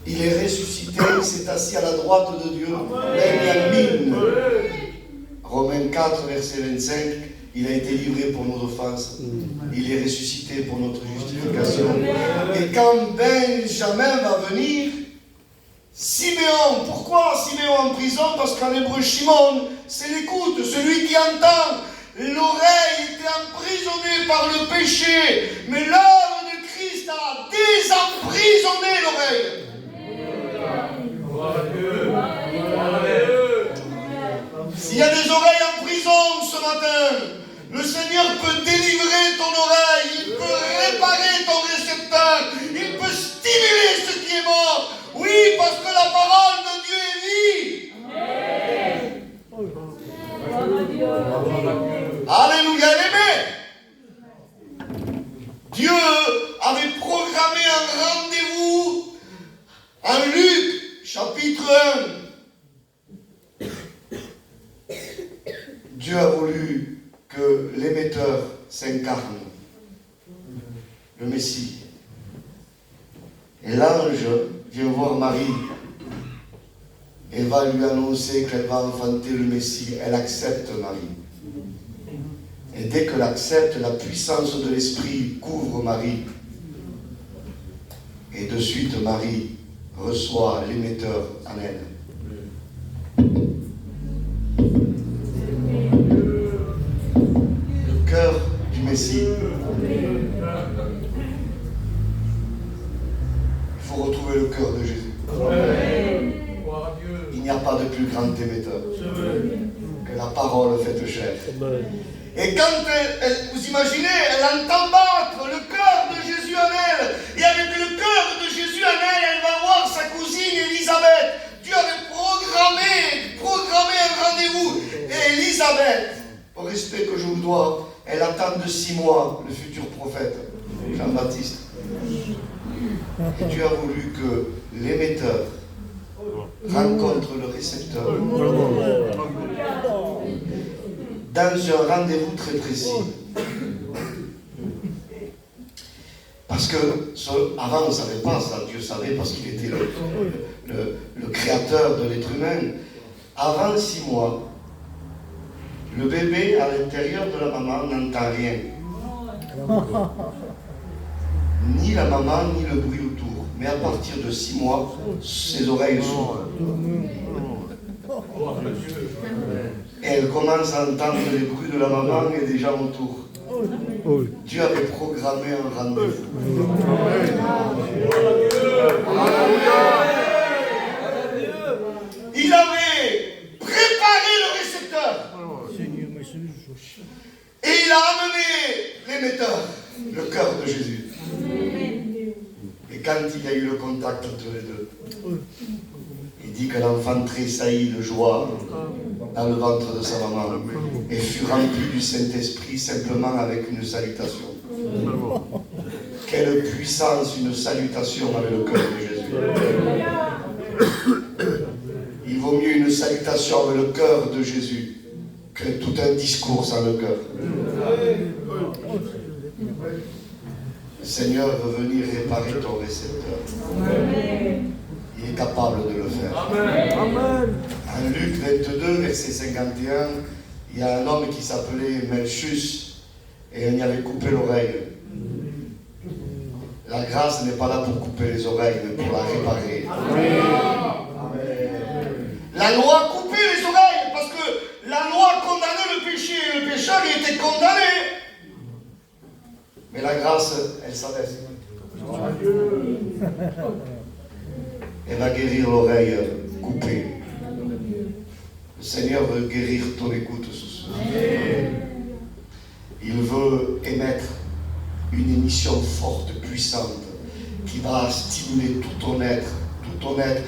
Il est ressuscité, il s'est assis à la droite de Dieu. Benjamin. Romains 4, verset 25. Il a été livré pour nos offenses. Il est ressuscité pour notre justification. Et quand Benjamin va venir, Siméon, pourquoi Siméon en prison? Parce qu'en hébreu, Shimon, c'est l'écoute, celui qui entend. L'oreille était emprisonnée par le péché, mais l'œuvre de Christ a désemprisonné l'oreille. S'il y a des oreilles en prison ce matin, le Seigneur peut délivrer ton oreille, il peut réparer ton récepteur, il peut stimuler ce qui est mort. Oui, parce que la parole de Dieu est vie. Alléluia, aimé. Dieu avait programmé un rendez-vous en Luc, chapitre 1. Dieu a voulu que l'émetteur s'incarne, le Messie. Et l'ange vient voir Marie et va lui annoncer qu'elle va enfanter le Messie. Elle accepte Marie. Et dès qu'elle accepte, la puissance de l'Esprit couvre Marie. Et de suite, Marie reçoit l'émetteur en elle. Le cœur du Messie. Il faut retrouver le cœur de Jésus. Il n'y a pas de plus grand émetteur que la parole faite chair. Et quand vous imaginez, elle entend battre le cœur de Jésus en elle. Et avec le cœur de Jésus en elle, elle va voir sa cousine Élisabeth. Dieu avait programmé un rendez-vous. Et Élisabeth, au respect que je vous dois, elle attend de 6 mois le futur prophète, Jean-Baptiste. Et Dieu a voulu que l'émetteur rencontre le récepteur dans un rendez-vous très précis. Parce que avant on ne savait pas ça, Dieu savait parce qu'il était le créateur de l'être humain. Avant 6 mois, le bébé à l'intérieur de la maman n'entend rien. Ni la maman, ni le bruit autour. Mais à partir de 6 mois, ses oreilles s'ouvrent. Et elle commence à entendre les bruits de la maman et des gens autour. Dieu avait programmé un rendez-vous. Il avait préparé le récepteur. Et il a amené l'émetteur, le cœur de Jésus. Et quand il y a eu le contact entre les deux, il dit que l'enfant tressaillit de joie dans le ventre de sa maman et fut rempli du Saint-Esprit simplement avec une salutation. Quelle puissance, une salutation avec le cœur de Jésus. Il vaut mieux une salutation avec le cœur de Jésus que tout un discours sans le cœur. Le Seigneur veut venir réparer ton récepteur. Il est capable de le faire. Amen. En Luc 22, verset 51, il y a un homme qui s'appelait Melchus et on y avait coupé l'oreille. La grâce n'est pas là pour couper les oreilles, mais pour la réparer. Amen. La loi coupait les oreilles parce que la loi condamnait le péché et le pécheur il était condamné. Mais la grâce, elle s'abaisse. Elle va guérir l'oreille coupée. Le Seigneur veut guérir ton écoute ce soir. Il veut émettre une émission forte, puissante, qui va stimuler tout ton être, tout ton être.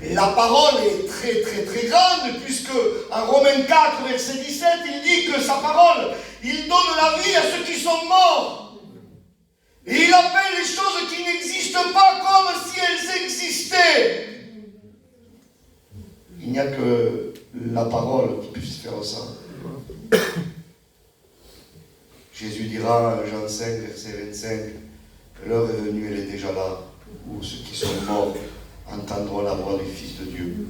Et la parole est très très très grande, puisque en Romains 4, verset 17, il dit que sa parole, il donne la vie à ceux qui sont morts. Et il appelle les choses qui n'existent pas comme si elles existaient. Il n'y a que la parole qui puisse faire ça. Jésus dira, Jean 5, verset 25, que l'heure est venue, elle est déjà là, où ceux qui sont morts entendent entendront la voix du Fils de Dieu.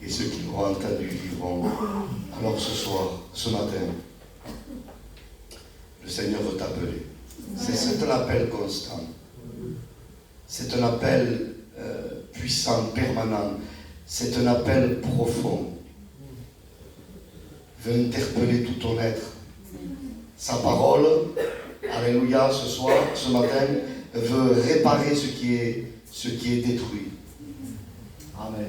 Et ceux qui l'auront entendu vivront. Alors ce soir, ce matin, le Seigneur veut t'appeler. C'est un appel constant. C'est un appel puissant, permanent. C'est un appel profond. Il veut interpeller tout ton être. Sa parole, alléluia, ce soir, ce matin, veut réparer ce qui est détruit. Amen.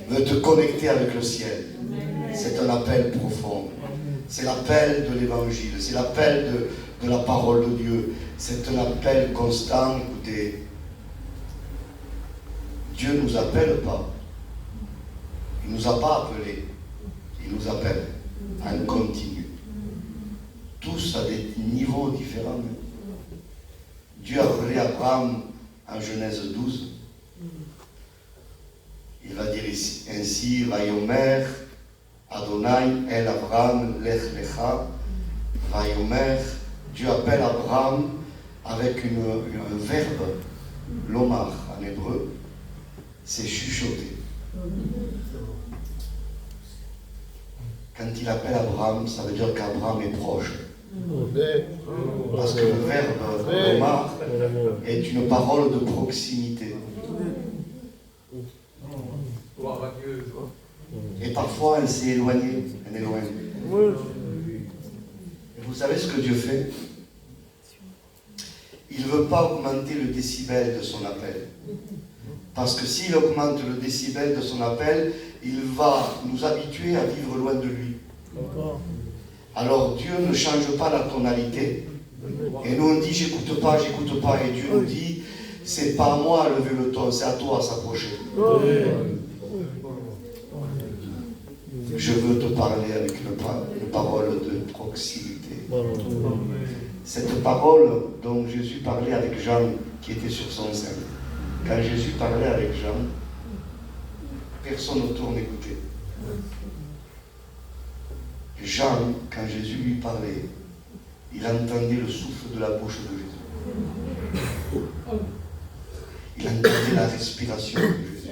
Veut te connecter avec le ciel. C'est un appel profond. C'est l'appel de l'évangile. C'est l'appel de la parole de Dieu. C'est un appel constant. Écoutez, Dieu ne nous appelle pas. Il ne nous a pas appelés. Il nous appelle en continu. Tous à des niveaux différents. Dieu a appelé Abraham en Genèse 12. Il va dire ici, ainsi, Vayomer, Adonai, El Abraham, Lech Lecha, Vayomer. Dieu appelle Abraham avec un verbe, lomar en hébreu, c'est chuchoter. Quand il appelle Abraham, ça veut dire qu'Abraham est proche. Parce que le verbe lomar est une parole de proximité. Et parfois, elle s'est éloignée, elle est loin. Et vous savez ce que Dieu fait? Il ne veut pas augmenter le décibel de son appel. Parce que s'il augmente le décibel de son appel, il va nous habituer à vivre loin de lui. Alors Dieu ne change pas la tonalité. Et nous on dit j'écoute pas. Et Dieu nous dit c'est pas à moi à lever le ton, c'est à toi à s'approcher. Je veux te parler avec une parole de proximité. Cette parole dont Jésus parlait avec Jean qui était sur son sein. Quand Jésus parlait avec Jean, personne autour n'écoutait. Jean, quand Jésus lui parlait, il entendait le souffle de la bouche de Jésus. Il entendait la respiration de Jésus.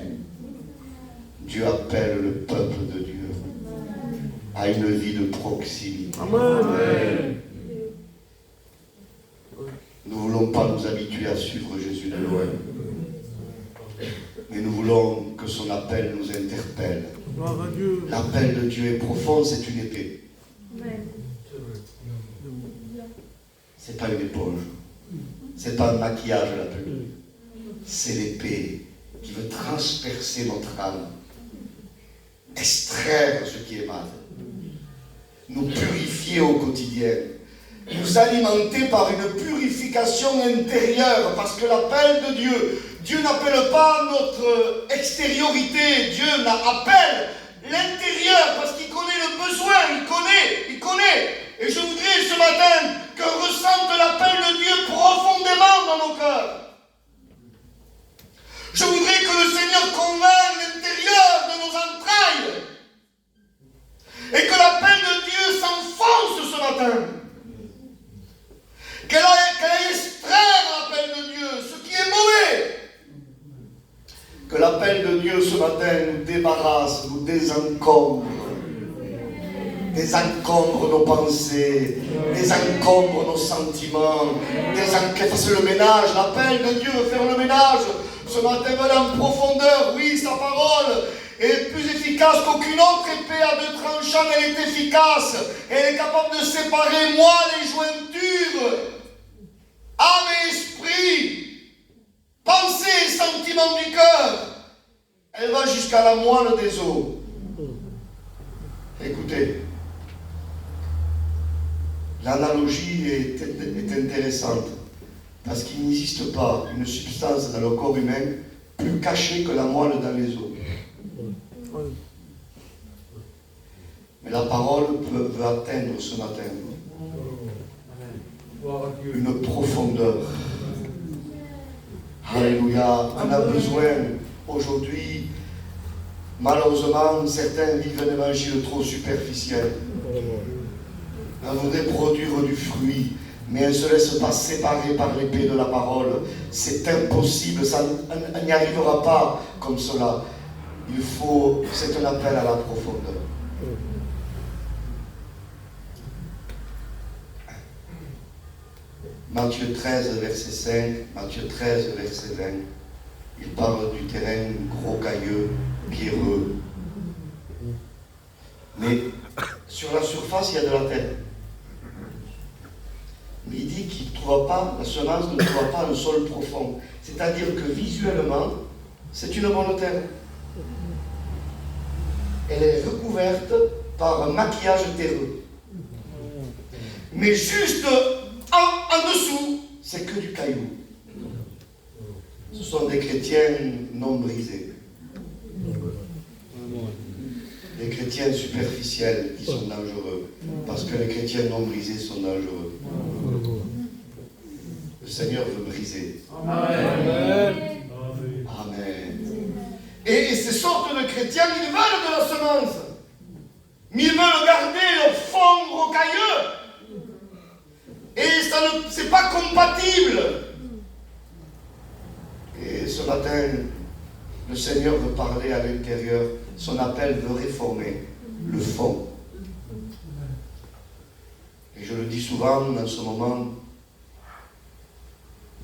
Dieu appelle le peuple de Dieu à une vie de proximité. Amen. Nous ne voulons pas nous habituer à suivre Jésus de loin. Mais nous voulons que son appel nous interpelle. L'appel de Dieu est profond, c'est une épée. C'est pas une éponge. C'est pas un maquillage l'appel de Dieu. C'est l'épée qui veut transpercer notre âme, extraire ce qui est mal, nous purifier au quotidien, nous alimenter par une purification intérieure, parce que l'appel de Dieu, Dieu n'appelle pas notre extériorité, Dieu appelle l'intérieur, parce qu'il connaît le besoin, il connaît. Et je voudrais ce matin qu'on ressente l'appel de Dieu profondément dans nos cœurs. Je voudrais que le Seigneur convainque l'intérieur de nos entrailles. Et que l'appel de Dieu s'enfonce ce matin. Qu'elle aille extraire l'appel de Dieu, ce qui est mauvais. Que l'appel de Dieu ce matin nous débarrasse, nous désencombre. Désencombre nos pensées, désencombre nos sentiments, fasse le ménage. L'appel de Dieu veut faire le ménage. Ce matin, va en profondeur. Oui, sa parole est plus efficace qu'aucune autre épée à deux tranchants. Elle est efficace. Elle est capable de séparer moelle et jointure, âme et esprit, pensée et sentiment du cœur. Elle va jusqu'à la moelle des os. Écoutez, l'analogie est intéressante. Parce qu'il n'existe pas une substance dans le corps humain plus cachée que la moelle dans les os. Mais la parole veut atteindre ce matin une profondeur. Alléluia. On a besoin aujourd'hui, malheureusement, certains vivent un évangile trop superficiel. On voudrait produire du fruit, mais elle ne se laisse pas séparer par l'épée de la parole. C'est impossible, ça n'y arrivera pas comme cela. C'est un appel à la profondeur. Matthieu 13, verset 5, Matthieu 13, verset 20, il parle du terrain gros cailleux, pierreux. Mais sur la surface, il y a de la terre. Mais il dit qu'il ne trouva pas, la semence ne trouva pas un sol profond. C'est-à-dire que visuellement, c'est une bonne terre. Elle est recouverte par un maquillage terreux. Mais juste en dessous, c'est que du caillou. Ce sont des chrétiens non brisés. Les chrétiens superficiels qui sont dangereux. Parce que les chrétiens non brisés sont dangereux. Le Seigneur veut briser. Amen. Amen. Et ces sortes de chrétiens, ils veulent de la semence. Mais ils veulent garder au fond rocailleux. Et ça c'est pas compatible. Et ce matin, le Seigneur veut parler à l'intérieur. Son appel veut réformer le fond. Et je le dis souvent, dans ce moment,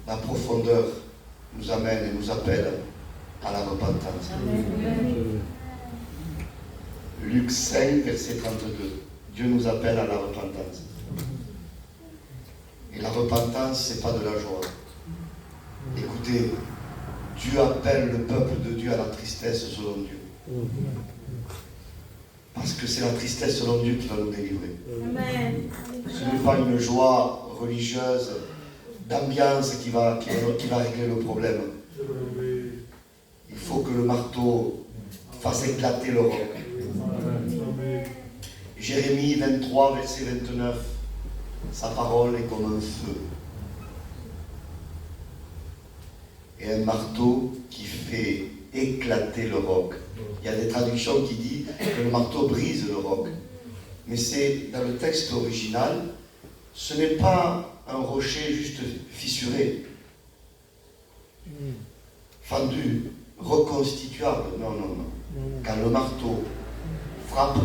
la profondeur nous amène et nous appelle à la repentance. Amen. Luc 5, verset 32. Dieu nous appelle à la repentance. Et la repentance, ce n'est pas de la joie. Écoutez, Dieu appelle le peuple de Dieu à la tristesse selon Dieu. Parce que c'est la tristesse selon Dieu qui va nous délivrer. Amen. Ce n'est pas une joie religieuse, d'ambiance qui va régler le problème. Il faut que le marteau fasse éclater le roc. Jérémie 23, verset 29. Sa parole est comme un feu. Et un marteau qui fait éclater le roc. Il y a des traductions qui disent que le marteau brise le roc. Mais c'est dans le texte original, ce n'est pas un rocher juste fissuré, fendu, reconstituable. Non, non, non. Quand le marteau frappe,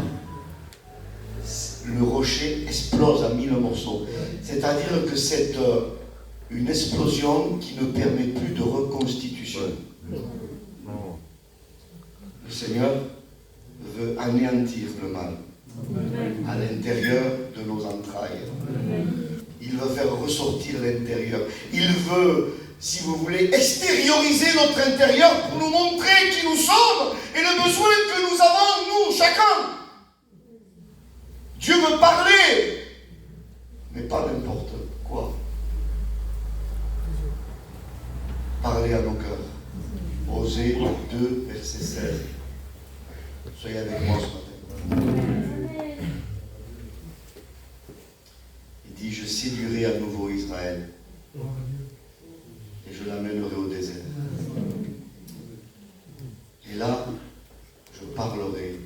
le rocher explose en 1000 morceaux. C'est-à-dire que c'est une explosion qui ne permet plus de reconstitution. Le Seigneur veut anéantir le mal à l'intérieur de nos entrailles. Il veut faire ressortir l'intérieur. Il veut, si vous voulez, extérioriser notre intérieur pour nous montrer qui nous sommes et le besoin que nous avons, nous, chacun. Dieu veut parler, mais pas n'importe quoi. Parler à nos cœurs. Osée 2, verset 16. Soyez avec moi ce matin. Il dit, je séduirai à nouveau Israël et je l'amènerai au désert. Et là, je parlerai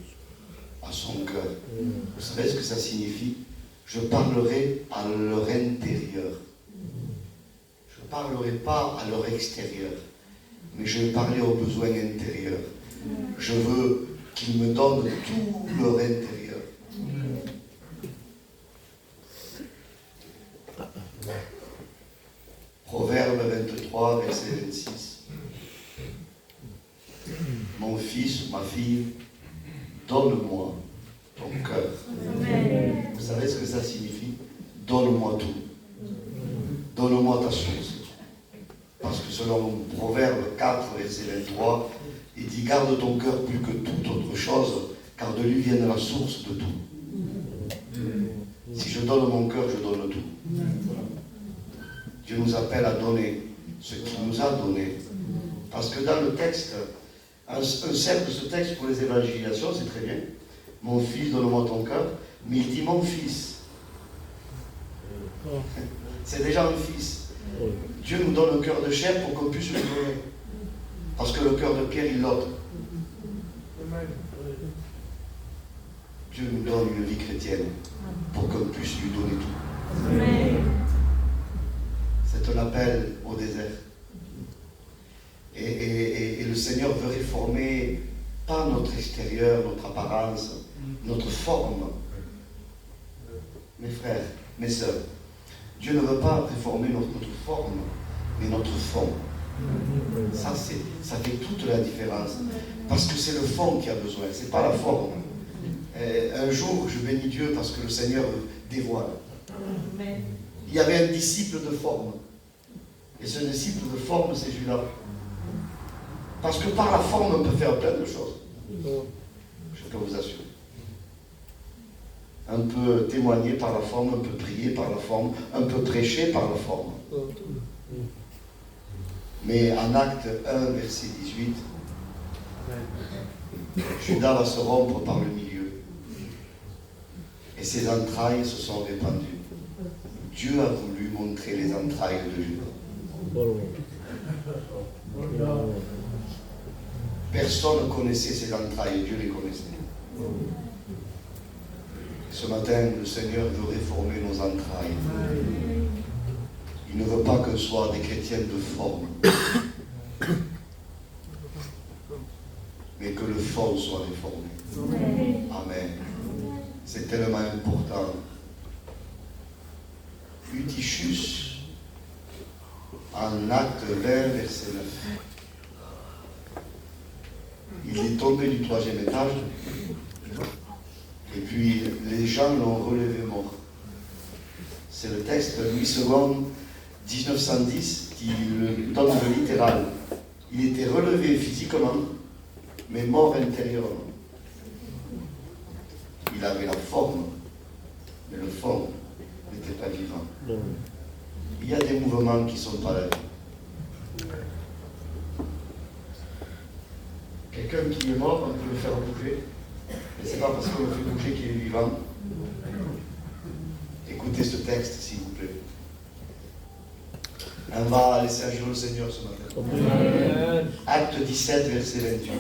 à son cœur. Vous savez ce que ça signifie? Je parlerai à leur intérieur. Je ne parlerai pas à leur extérieur, mais je vais parler aux besoins intérieurs. Je veux qu'ils me donnent tout leur intérieur. Proverbe 23, verset 26. Mon fils ou ma fille, donne-moi ton cœur. Vous savez ce que ça signifie? Donne-moi tout. Donne-moi ta source. Parce que selon Proverbe 4, verset 23, il dit, garde ton cœur plus que toute autre chose, car de lui vient la source de tout. Si je donne mon cœur, je donne tout. Dieu nous appelle à donner ce qu'il nous a donné. Parce que dans le texte, un cercle de ce texte pour les évangélisations, c'est très bien. Mon fils, donne-moi ton cœur. Mais il dit mon fils. C'est déjà un fils. Dieu nous donne un cœur de chair pour qu'on puisse le donner. Parce que le cœur de pierre, il l'ôte. Dieu nous donne une vie chrétienne pour qu'on puisse lui donner tout. c'est un appel au désert. Et le Seigneur veut réformer, pas notre extérieur, notre apparence, notre forme. Mes frères, mes sœurs, Dieu ne veut pas réformer notre forme, mais notre fond. Ça fait toute la différence. Parce que c'est le fond qui a besoin, c'est pas la forme. Un jour, je bénis Dieu parce que le Seigneur dévoile. Il y avait un disciple de forme. Et ce disciple de forme, c'est Judas. Parce que par la forme, on peut faire plein de choses. Je peux vous assurer. On peut témoigner par la forme, on peut prier par la forme, on peut prêcher par la forme. Mais en Acte 1, verset 18, Judas va se rompre par le milieu. Et ses entrailles se sont répandues. Dieu a voulu montrer les entrailles de Judas. Personne ne connaissait ses entrailles, Dieu les connaissait. Ce matin, le Seigneur veut réformer nos entrailles. Il ne veut pas que ce soit des chrétiens de forme, mais que le fond soit réformé. Amen. C'est tellement important. Eutychus, en Acte 20, verset 9. Il est tombé du 3e étage, et puis les gens l'ont relevé mort. C'est le texte Louis II, 1910, qui le donne le littéral. Il était relevé physiquement, mais mort intérieurement. Il avait la forme, mais le fond n'était pas vivant. Il y a des mouvements qui ne sont pas la vie. Quelqu'un qui est mort, on peut le faire bouger, mais ce n'est pas parce qu'on le fait bouger qu'il est vivant. Écoutez ce texte, s'il vous plaît. On va laisser agir le Seigneur ce matin. Amen. Acte 17, verset 28.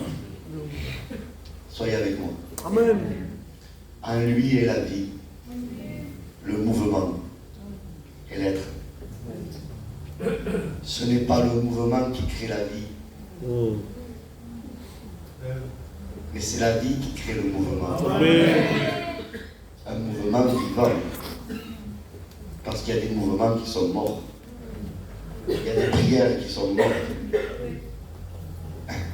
Soyez avec moi. Amen. En lui est la vie, le mouvement et l'être. Ce n'est pas le mouvement qui crée la vie, mais c'est la vie qui crée le mouvement. Amen. Un mouvement vivant. Parce qu'il y a des mouvements qui sont morts. Il y a des prières qui sont mortes.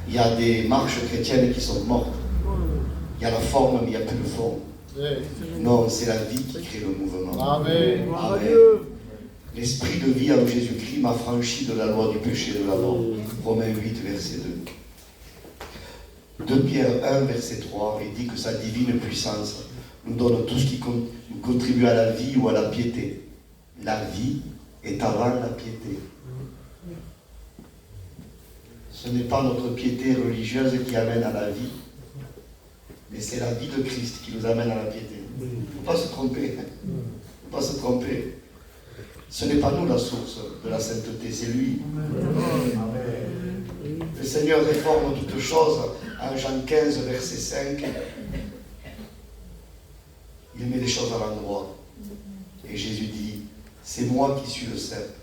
Il y a des marches chrétiennes qui sont mortes. Il y a la forme, mais il n'y a plus le fond. Non, c'est la vie qui crée le mouvement. Amen. Amen. L'esprit de vie en Jésus-Christ m'a franchi de la loi du péché et de la mort. Romains 8, verset 2. 2 Pierre 1, verset 3, il dit que sa divine puissance nous donne tout ce qui contribue à la vie ou à la piété. La vie est avant la piété. Ce n'est pas notre piété religieuse qui amène à la vie, mais c'est la vie de Christ qui nous amène à la piété. Il ne faut pas se tromper. Il ne faut pas se tromper. Ce n'est pas nous la source de la sainteté, c'est lui. Amen. Le Seigneur réforme toutes choses. En Jean 15, verset 5, il met les choses à l'endroit. Et Jésus dit, c'est moi qui suis le cep.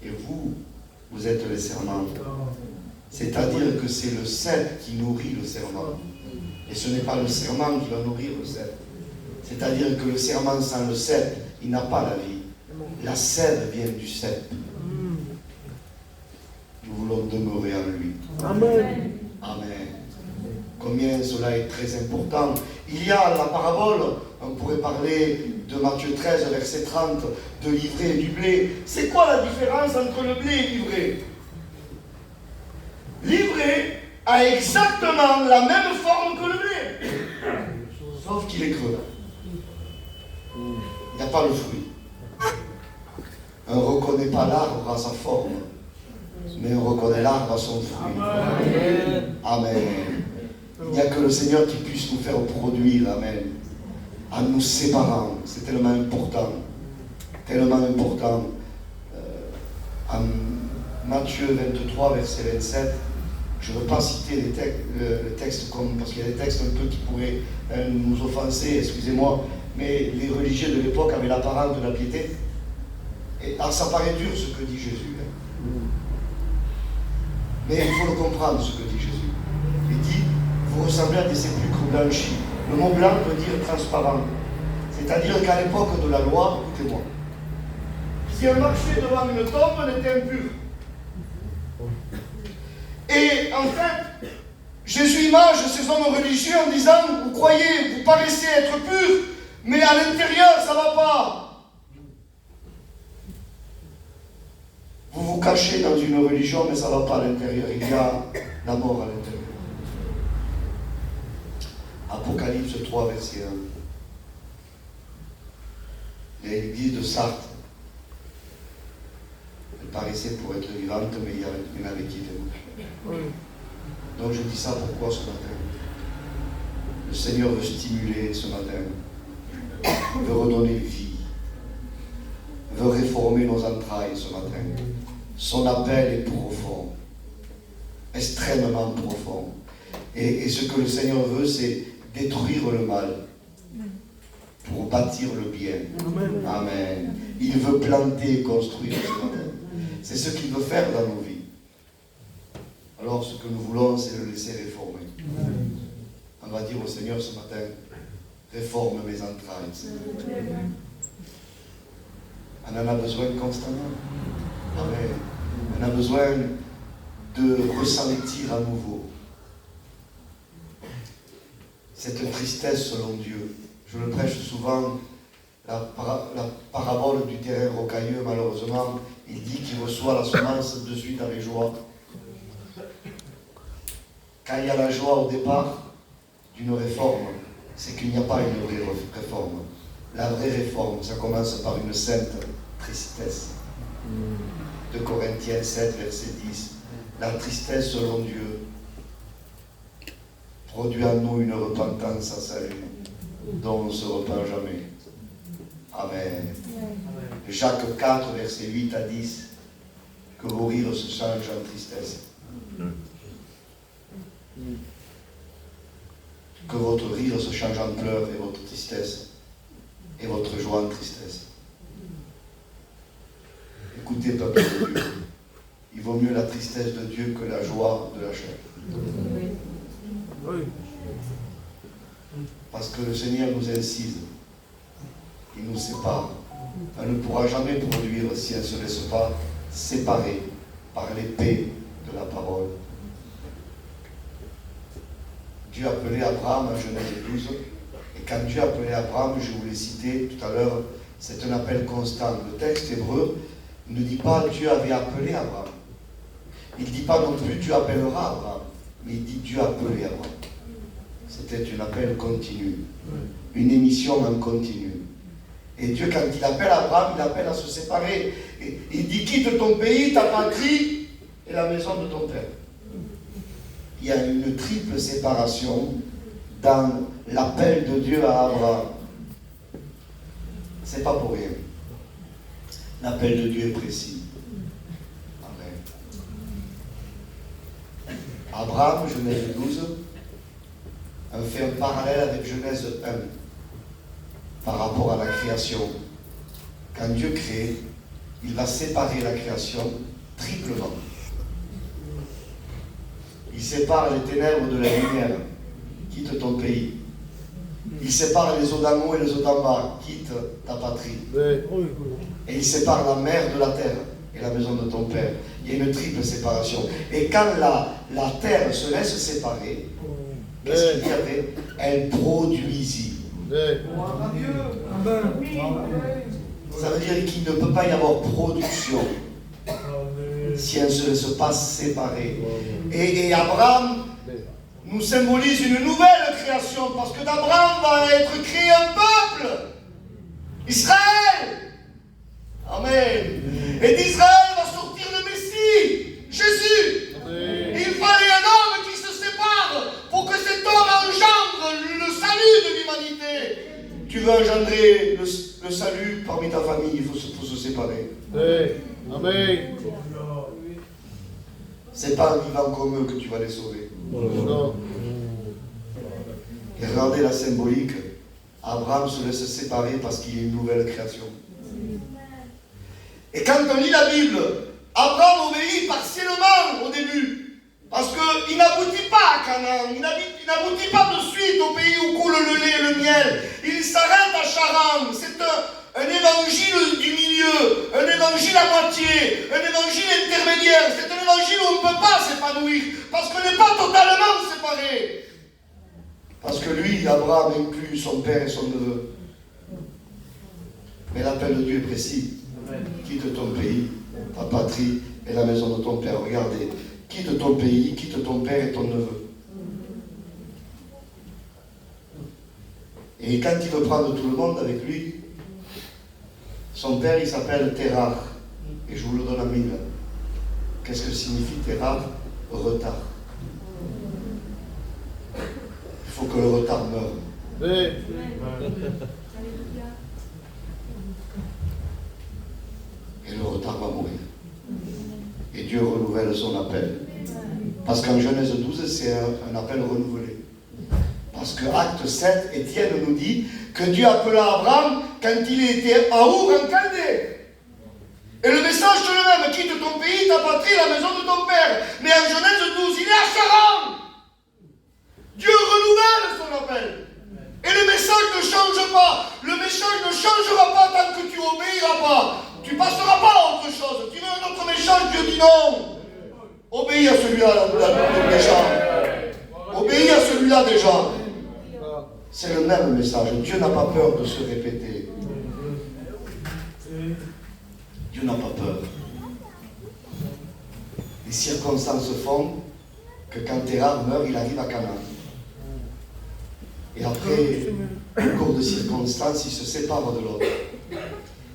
Et vous, vous êtes les serments. C'est-à-dire que c'est le cep qui nourrit le serment. Et ce n'est pas le serment qui va nourrir le cep. C'est-à-dire que le serment sans le cep, il n'a pas la vie. La sève vient du cep. Nous voulons demeurer en lui. Amen. Amen. Combien cela est très important. Il y a la parabole, on pourrait parler de Matthieu 13, verset 30, de l'ivraie et du blé. C'est quoi la différence entre le blé et l'ivraie? L'ivraie a exactement la même forme que le blé, sauf qu'il est creux. Il n'y a pas le fruit. On ne reconnaît pas l'arbre à sa forme, mais on reconnaît l'arbre à son fruit. Amen. Amen. Il n'y a que le Seigneur qui puisse nous faire produire, amen, en nous séparant. C'est tellement important. Tellement important. En Matthieu 23, verset 27, je ne veux pas citer le texte parce qu'il y a des textes un peu qui pourraient nous offenser, excusez-moi, mais les religieux de l'époque avaient l'apparence de la piété. Et, alors ça paraît dur ce que dit Jésus. Hein. Mais il faut le comprendre ce que dit Jésus. Il dit, vous ressemblez à des sépulcres blanchis. Le mot blanc veut dire transparent. C'est-à-dire qu'à l'époque de la loi, écoutez-moi, si un marchait devant une tombe, elle était impure. Et en fait, Jésus image ces hommes religieux en disant, vous croyez, vous paraissez être purs, mais à l'intérieur, ça ne va pas. Vous vous cachez dans une religion, mais ça ne va pas à l'intérieur. Il y a la mort à l'intérieur. Apocalypse 3, verset 1. L'église de Sardes, elle paraissait pour être vivante, mais il y en avait qui étaient morts. Donc je dis ça pourquoi ce matin? Le Seigneur veut stimuler ce matin, veut redonner vie, veut réformer nos entrailles ce matin. Son appel est profond, extrêmement profond. Et ce que le Seigneur veut, c'est détruire le mal pour bâtir le bien. Amen. Amen. Il veut planter et construire ce matin. C'est ce qu'il veut faire dans nos vies. Alors ce que nous voulons, c'est le laisser réformer. Amen. On va dire au Seigneur ce matin, réforme mes entrailles, Seigneur. On en a besoin constamment. Amen. On a besoin de ressentir à nouveau cette tristesse selon Dieu. Je le prêche souvent, la parabole du terrain rocailleux, malheureusement, il dit qu'il reçoit la semence de suite avec joie. Quand il y a la joie au départ d'une réforme, c'est qu'il n'y a pas une vraie réforme. La vraie réforme, ça commence par une sainte tristesse. De Corinthiens 7, verset 10. La tristesse selon Dieu produit en nous une repentance à salut, dont on ne se repent jamais. Amen. Jacques 4, verset 8 à 10. Que vos rires se changent en tristesse. Que votre rire se change en pleurs et votre tristesse, et votre joie en tristesse. Écoutez, peuple de Dieu, il vaut mieux la tristesse de Dieu que la joie de la chair. Oui. Parce que le Seigneur nous incise, il nous sépare. Elle ne pourra jamais produire si elle ne se laisse pas séparer par l'épée de la parole. Dieu appelait Abraham en Genèse 12, et quand Dieu appelait Abraham, je vous l'ai cité tout à l'heure, c'est un appel constant. Le texte hébreu ne dit pas Dieu avait appelé Abraham. Il ne dit pas non plus Dieu appellera Abraham, mais il dit Dieu appelait Abraham. C'était un appel continu, une émission en continu. Et Dieu, quand il appelle Abraham, il appelle à se séparer. Et il dit quitte ton pays, ta patrie et la maison de ton père. Il y a une triple séparation dans l'appel de Dieu à Abraham. C'est pas pour rien. L'appel de Dieu est précis. Amen. Abraham, Genèse 12, a fait un parallèle avec Genèse 1 par rapport à la création. Quand Dieu crée, il va séparer la création triplement. Il sépare les ténèbres de la lumière. Quitte ton pays. Il sépare les eaux d'en haut et les eaux d'en bas. Quitte ta patrie. Et il sépare la mer de la terre et la maison de ton père. Il y a une triple séparation. Et quand la terre se laisse séparer, qu'est-ce qu'il y avait? Elle produisit. Ça veut dire qu'il ne peut pas y avoir production si elle ne se laisse pas séparer. Et Abraham nous symbolise une nouvelle création, parce que d'Abraham va être créé un peuple, Israël. Amen. Et d'Israël va sortir le Messie, Jésus. Amen. Il fallait un homme qui se sépare pour que cet homme engendre le salut de l'humanité. Tu veux engendrer le salut parmi ta famille, il faut se séparer. Amen. C'est pas en vivant comme eux que tu vas les sauver. Et regardez la symbolique. Abraham se laisse séparer parce qu'il y a une nouvelle création. Et quand on lit la Bible, Abraham obéit partiellement au début. Parce qu'il n'aboutit pas à Canaan, il n'aboutit pas de suite au pays où coule le lait et le miel. Il s'arrête à Charan. C'est un évangile du milieu, un évangile à moitié, un évangile intermédiaire. C'est un évangile où on ne peut pas s'épanouir, parce qu'on n'est pas totalement séparés. Parce que lui, Abraham, inclut son père et son neveu. Mais l'appel de Dieu est précis. Quitte ton pays, ta patrie et la maison de ton père. Regardez. Quitte ton pays, quitte ton père et ton neveu. Et quand il veut prendre tout le monde avec lui, son père il s'appelle Terah. Et je vous le donne en mille. Qu'est-ce que signifie Terah? Retard. Il faut que le retard meure. Oui. Et le retard va mourir. Et Dieu renouvelle son appel. Parce qu'en Genèse 12, c'est un appel renouvelé. Parce que Acte 7, Étienne nous dit que Dieu appela Abraham quand il était à Our en Chaldée. Et le message est le même, quitte ton pays, ta patrie, la maison de ton père. Mais en Genèse 12, il est à Charan. Dieu renouvelle son appel. Et le message ne change pas. Le message ne changera pas tant que tu obéiras pas. Tu ne passeras pas à autre chose. Tu veux un autre message, Dieu dit non. Obéis à celui-là déjà. Obéis à celui-là déjà. C'est le même message. Dieu n'a pas peur de se répéter. Dieu n'a pas peur. Les circonstances font que quand Terah meurt, il arrive à Canaan. Et après, au cours de circonstances, il se sépare de l'autre.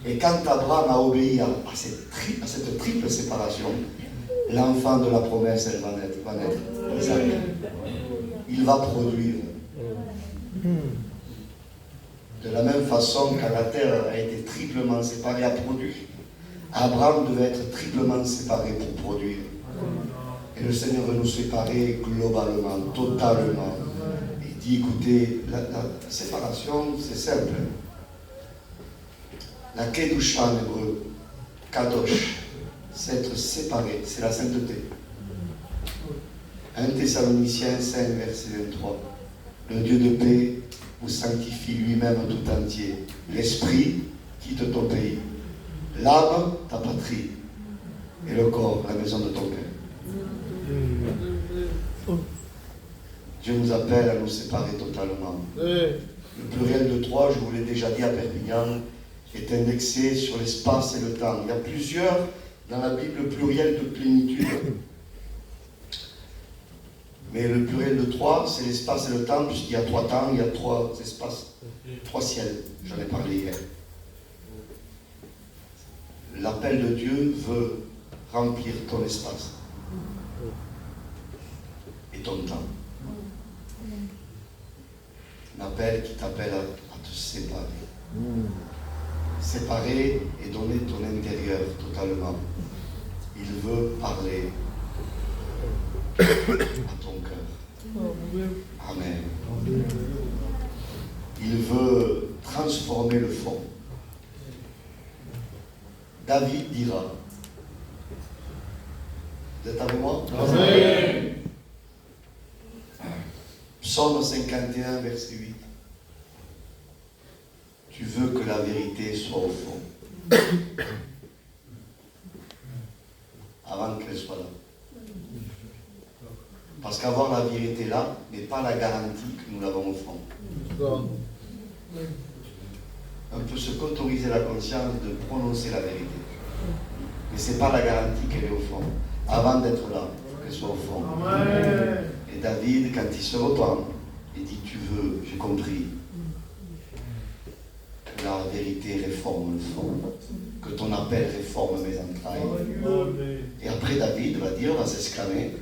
Et quand Abraham a obéi à cette triple séparation, l'enfant de la promesse, elle va naître, Isaac. Il va produire. De la même façon, quand la terre a été triplement séparée à produire, Abraham devait être triplement séparé pour produire. Et le Seigneur veut nous séparer globalement, totalement. Il dit, écoutez, la séparation, c'est simple. La Kedusha en hébreu, Kadosh, c'est être séparé, c'est la sainteté. 1 Thessaloniciens 5, verset 23. Le Dieu de paix vous sanctifie lui-même tout entier. L'esprit quitte ton pays. L'âme, ta patrie. Et le corps, la maison de ton Père. Dieu nous appelle à nous séparer totalement. Le pluriel de 3, je vous l'ai déjà dit à Perpignan, est indexé sur l'espace et le temps. Il y a plusieurs, dans la Bible, pluriel de plénitude. Mais le pluriel de 3, c'est l'espace et le temps, puisqu'il y a 3 temps, il y a 3 espaces, 3 ciels. J'en ai parlé hier. L'appel de Dieu veut remplir ton espace et ton temps. L'appel qui t'appelle à te séparer. Séparer et donner ton intérieur totalement. Il veut parler à ton cœur. Amen. Il veut transformer le fond. David dira, vous êtes avec moi? Amen. Psaume 51, verset 8. Tu veux que la vérité soit au fond. Avant qu'elle soit là. Parce qu'avoir la vérité là n'est pas la garantie que nous l'avons au fond. On peut se qu'autoriser la conscience de prononcer la vérité. Mais ce n'est pas la garantie qu'elle est au fond. Avant d'être là, qu'elle soit au fond. Amen. Et David, quand il se repent, il dit, tu veux, j'ai compris, que la vérité réforme le fond, que ton appel réforme mes entrailles. Amen. Et après David va s'exclamer,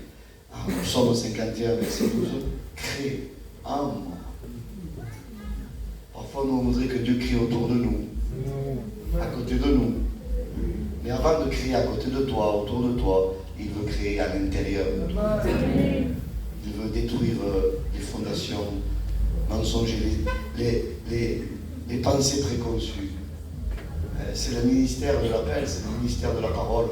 en Psaume 51, verset 12, crée en moi. Parfois, nous voudrions que Dieu crie autour de nous, à côté de nous. Mais avant de créer à côté de toi, autour de toi, il veut créer à l'intérieur de toi. Il veut détruire les fondations mensongères, les pensées préconçues. C'est le ministère de l'appel, c'est le ministère de la parole.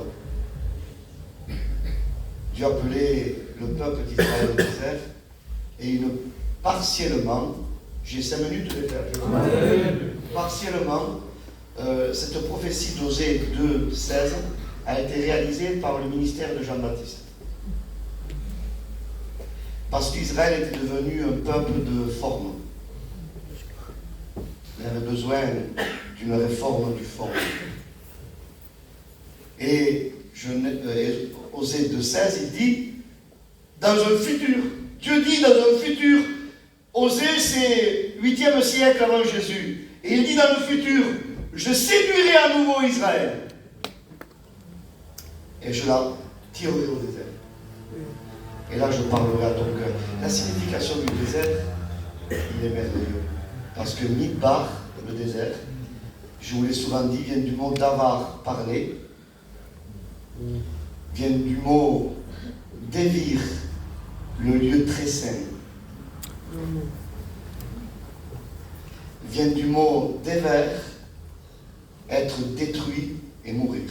Dieu appelait le peuple d'Israël au désert et partiellement, j'ai 5 minutes de les faire. Partiellement, cette prophétie d'Osée 2,16 a été réalisée par le ministère de Jean-Baptiste. Parce qu'Israël était devenu un peuple de forme. Il avait besoin d'une réforme du fond. Et Osée 2,16, il dit, dans un futur, Dieu dit dans un futur, Osée c'est 8e siècle avant Jésus, et il dit dans le futur, je séduirai à nouveau Israël, et je la tirerai au désert. Et là je parlerai à ton cœur. La signification du désert, il est merveilleux. Parce que Midbar, le désert, je vous l'ai souvent dit, vient du mot davar, parler, vient du mot dévir, le lieu très saint, vient du mot déver, être détruit et mourir.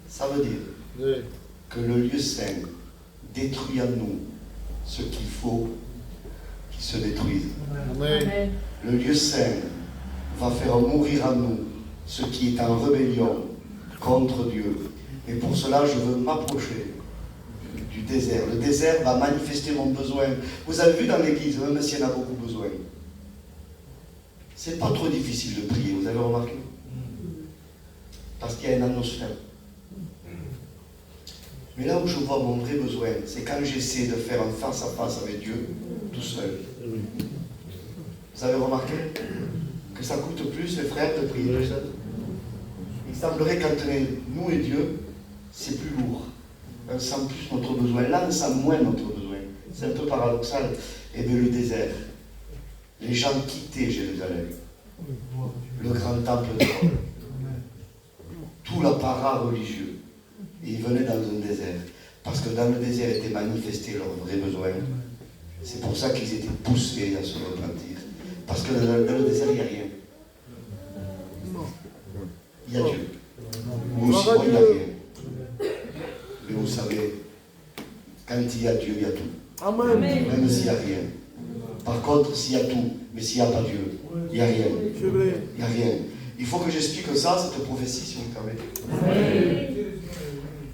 Ça veut dire que le lieu saint détruit en nous ce qu'il faut qu'il se détruise. Amen. Le lieu saint va faire mourir en nous ce qui est en rébellion contre Dieu. Et pour cela, je veux m'approcher du désert. Le désert va manifester mon besoin. Vous avez vu dans l'église, même s'il y en a beaucoup besoin, c'est pas trop difficile de prier, vous avez remarqué? Parce qu'il y a une atmosphère. Mais là où je vois mon vrai besoin, c'est quand j'essaie de faire un face-à-face avec Dieu, tout seul. Vous avez remarqué que ça coûte plus, les frères, de prier tout seul? Il semblerait qu'entre nous et Dieu, c'est plus lourd. On sent plus notre besoin. Là, on sent moins notre besoin. C'est un peu paradoxal. Et bien le désert, les gens quittaient Jérusalem, le grand temple de Rome, tout l'apparat religieux. Et ils venaient dans un désert. Parce que dans le désert était manifesté leur vrai besoin. C'est pour ça qu'ils étaient poussés à se repentir. Parce que dans le désert, il n'y a rien. Il y a Dieu. Ou aussi, il n'y a rien. Mais vous savez, quand il y a Dieu, il y a tout. Amen. Même s'il n'y a rien. Par contre, s'il y a tout, mais s'il n'y a pas Dieu, il n'y a rien. Il n'y a rien. Il faut que j'explique ça, cette prophétie, si vous me permettez.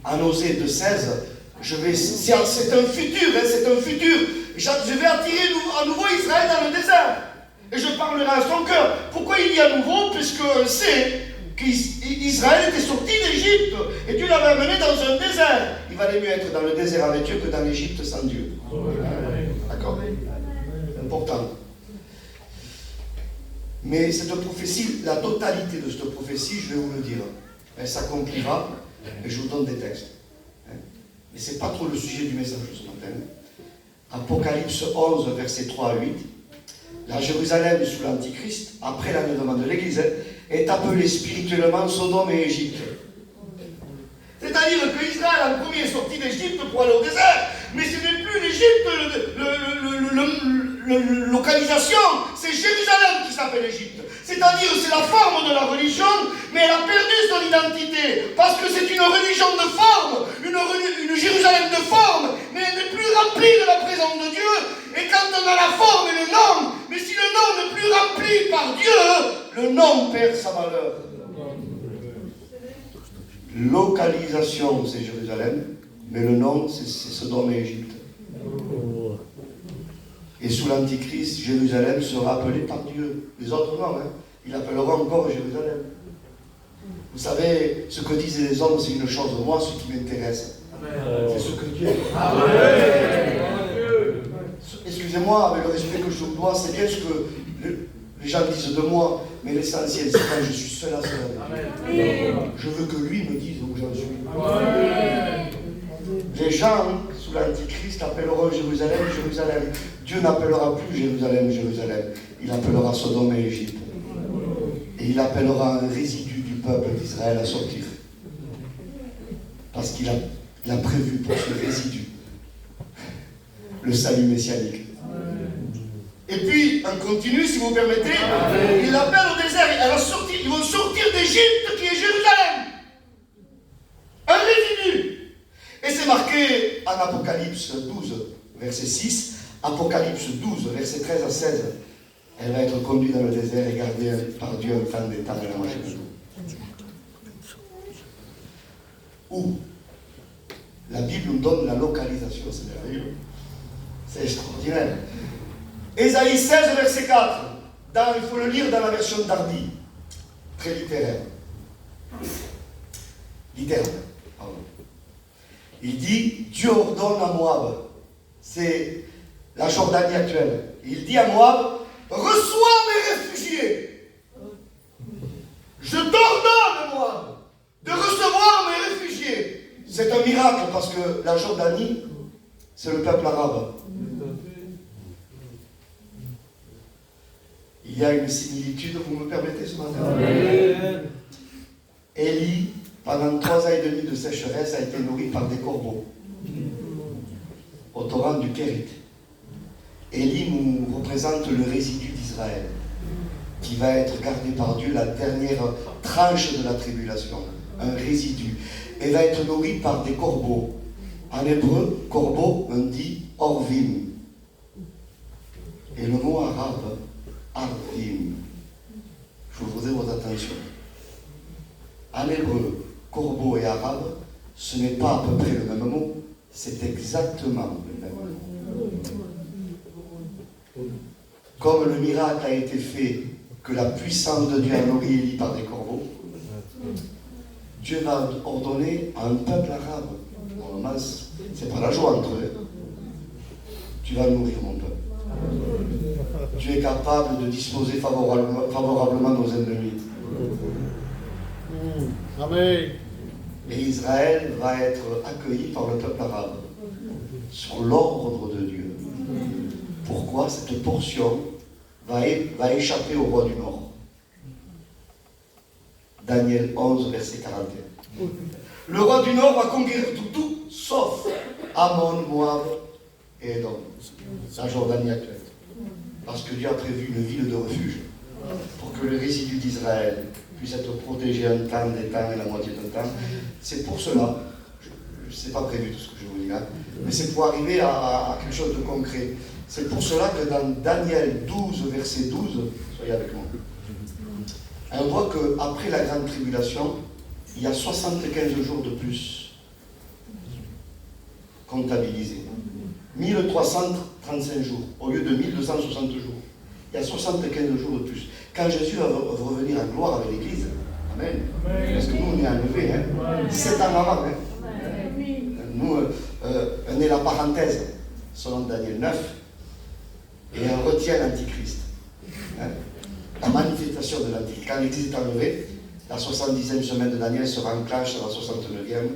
En Osée 2,16, c'est un futur, hein, c'est un futur. Je vais attirer à nouveau Israël dans le désert. Et je parlerai à son cœur. Pourquoi il dit à nouveau? Puisqu'on sait qu'Israël était sorti d'Égypte. Et Dieu l'avait amené dans un désert. Il valait mieux être dans le désert avec Dieu que dans l'Égypte sans Dieu. D'accord? Important. Mais cette prophétie, la totalité de cette prophétie, je vais vous le dire, elle s'accomplira. Et je vous donne des textes. Mais ce n'est pas trop le sujet du message de ce matin. Apocalypse 11, versets 3 à 8. La Jérusalem sous l'Antichrist, après l'enlèvement de l'Église, est appelée spirituellement Sodome et Égypte. C'est-à-dire qu'Israël en premier est sorti d'Égypte pour aller au désert, mais ce n'est plus l'Égypte, localisation, c'est Jérusalem qui s'appelle Égypte. C'est-à-dire c'est la forme de la religion, mais elle a perdu son identité, parce que c'est une religion de forme, une Jérusalem de forme, mais elle n'est plus remplie de la présence de Dieu. Et quand on a la forme et le nom, mais si le nom n'est plus rempli par Dieu, le nom perd sa valeur. Localisation, c'est Jérusalem, mais le nom, c'est Sodome et Égypte. Et sous l'Antichrist, Jérusalem sera appelée par Dieu. Les autres non, hein. Il appellera encore Jérusalem. Vous savez, ce que disent les hommes, c'est une chose. Moi, ce qui m'intéresse, c'est ce que Dieu dit. Excusez-moi, avec le respect que je vous dois, c'est bien ce que les gens disent de moi, mais l'essentiel, c'est quand je suis seul à seul avec Dieu. Je veux que lui me dise où j'en suis. Les gens, sous l'Antichrist, appelleront Jérusalem, Jérusalem. Dieu n'appellera plus Jérusalem, Jérusalem. Il appellera Sodome et Égypte. Et il appellera un résidu du peuple d'Israël à sortir. Parce qu'il a prévu pour ce résidu le salut messianique. Et puis, on continue, si vous permettez, il l'appelle au désert. Ils vont sortir d'Égypte, qui est Jérusalem. Un résidu. Et c'est marqué en Apocalypse 12, verset 6, Apocalypse 12, verset 13 à 16. Elle va être conduite dans le désert et gardée par Dieu un temps des temps et la machine. Où la Bible nous donne la localisation, c'est merveilleux. C'est extraordinaire. Ésaïe 16, verset 4. Il faut le lire dans la version Darby. Très littéraire. Littéraire. Pardon. Il dit, Dieu ordonne à Moab. C'est la Jordanie actuelle. Il dit à Moab, reçois mes réfugiés. Je t'ordonne, Moab, de recevoir mes réfugiés. C'est un miracle parce que la Jordanie, c'est le peuple arabe. Il y a une similitude, vous me permettez ce matin? Élie, pendant 3 ans et demi de sécheresse, a été nourri par des corbeaux au torrent du Kérit. Élie nous représente le résidu d'Israël, qui va être gardé par Dieu, la dernière tranche de la tribulation, un résidu, et va être nourri par des corbeaux. En hébreu, corbeau, on dit orvim. Et le mot arabe, arvim. Je voudrais votre attention. En hébreu, corbeau et arabe, ce n'est pas à peu près le même mot, c'est exactement le même mot. Comme le miracle a été fait, que la puissance de Dieu a nourri Élie par des corbeaux, Dieu va ordonner à un peuple arabe, normalement, c'est pas la joie entre eux, tu vas nourrir mon peuple. Tu es capable de disposer favorablement nos ennemis. Amen. Et Israël va être accueilli par le peuple arabe, sur l'ordre de Dieu. Pourquoi cette portion va échapper au roi du Nord? Daniel 11, verset 41. Le roi du Nord va conquérir tout, sauf Ammon, Moab et Édom, la Jordanie actuelle. Parce que Dieu a prévu une ville de refuge pour que le résidu d'Israël puisse être protégé un temps, des temps et la moitié d'un temps. C'est pour cela, je n'ai pas prévu tout ce que je vous dis là, mais c'est pour arriver à quelque chose de concret. C'est pour cela que dans Daniel 12, verset 12, soyez avec moi, on voit qu'après la grande tribulation, il y a 75 jours de plus comptabilisés. 1335 jours, au lieu de 1260 jours. Il y a 75 jours de plus. Quand Jésus va revenir en gloire avec l'Église, Amen. Parce que nous, on est enlevés, 17 ans avant. Nous, on est la parenthèse, selon Daniel 9, et on retient l'Antichrist. La manifestation de l'Antichrist. Quand l'Église est enlevée, la 70e semaine de Daniel se enclenche à la 69e,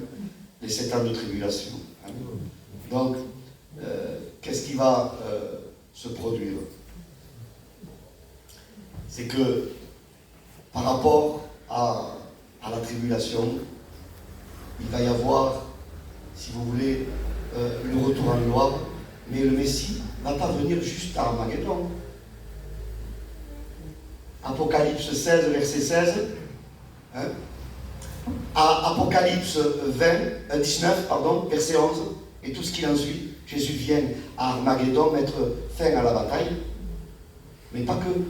les 7 ans de tribulation. Donc, qu'est-ce qui va se produire? C'est que, par rapport à la tribulation, il va y avoir, si vous voulez, le retour en gloire, mais le Messie ne va pas venir juste à Armageddon. Apocalypse 16, verset 16, à Apocalypse 19, verset 11, et tout ce qui en suit, Jésus vient à Armageddon mettre fin à la bataille, mais pas que.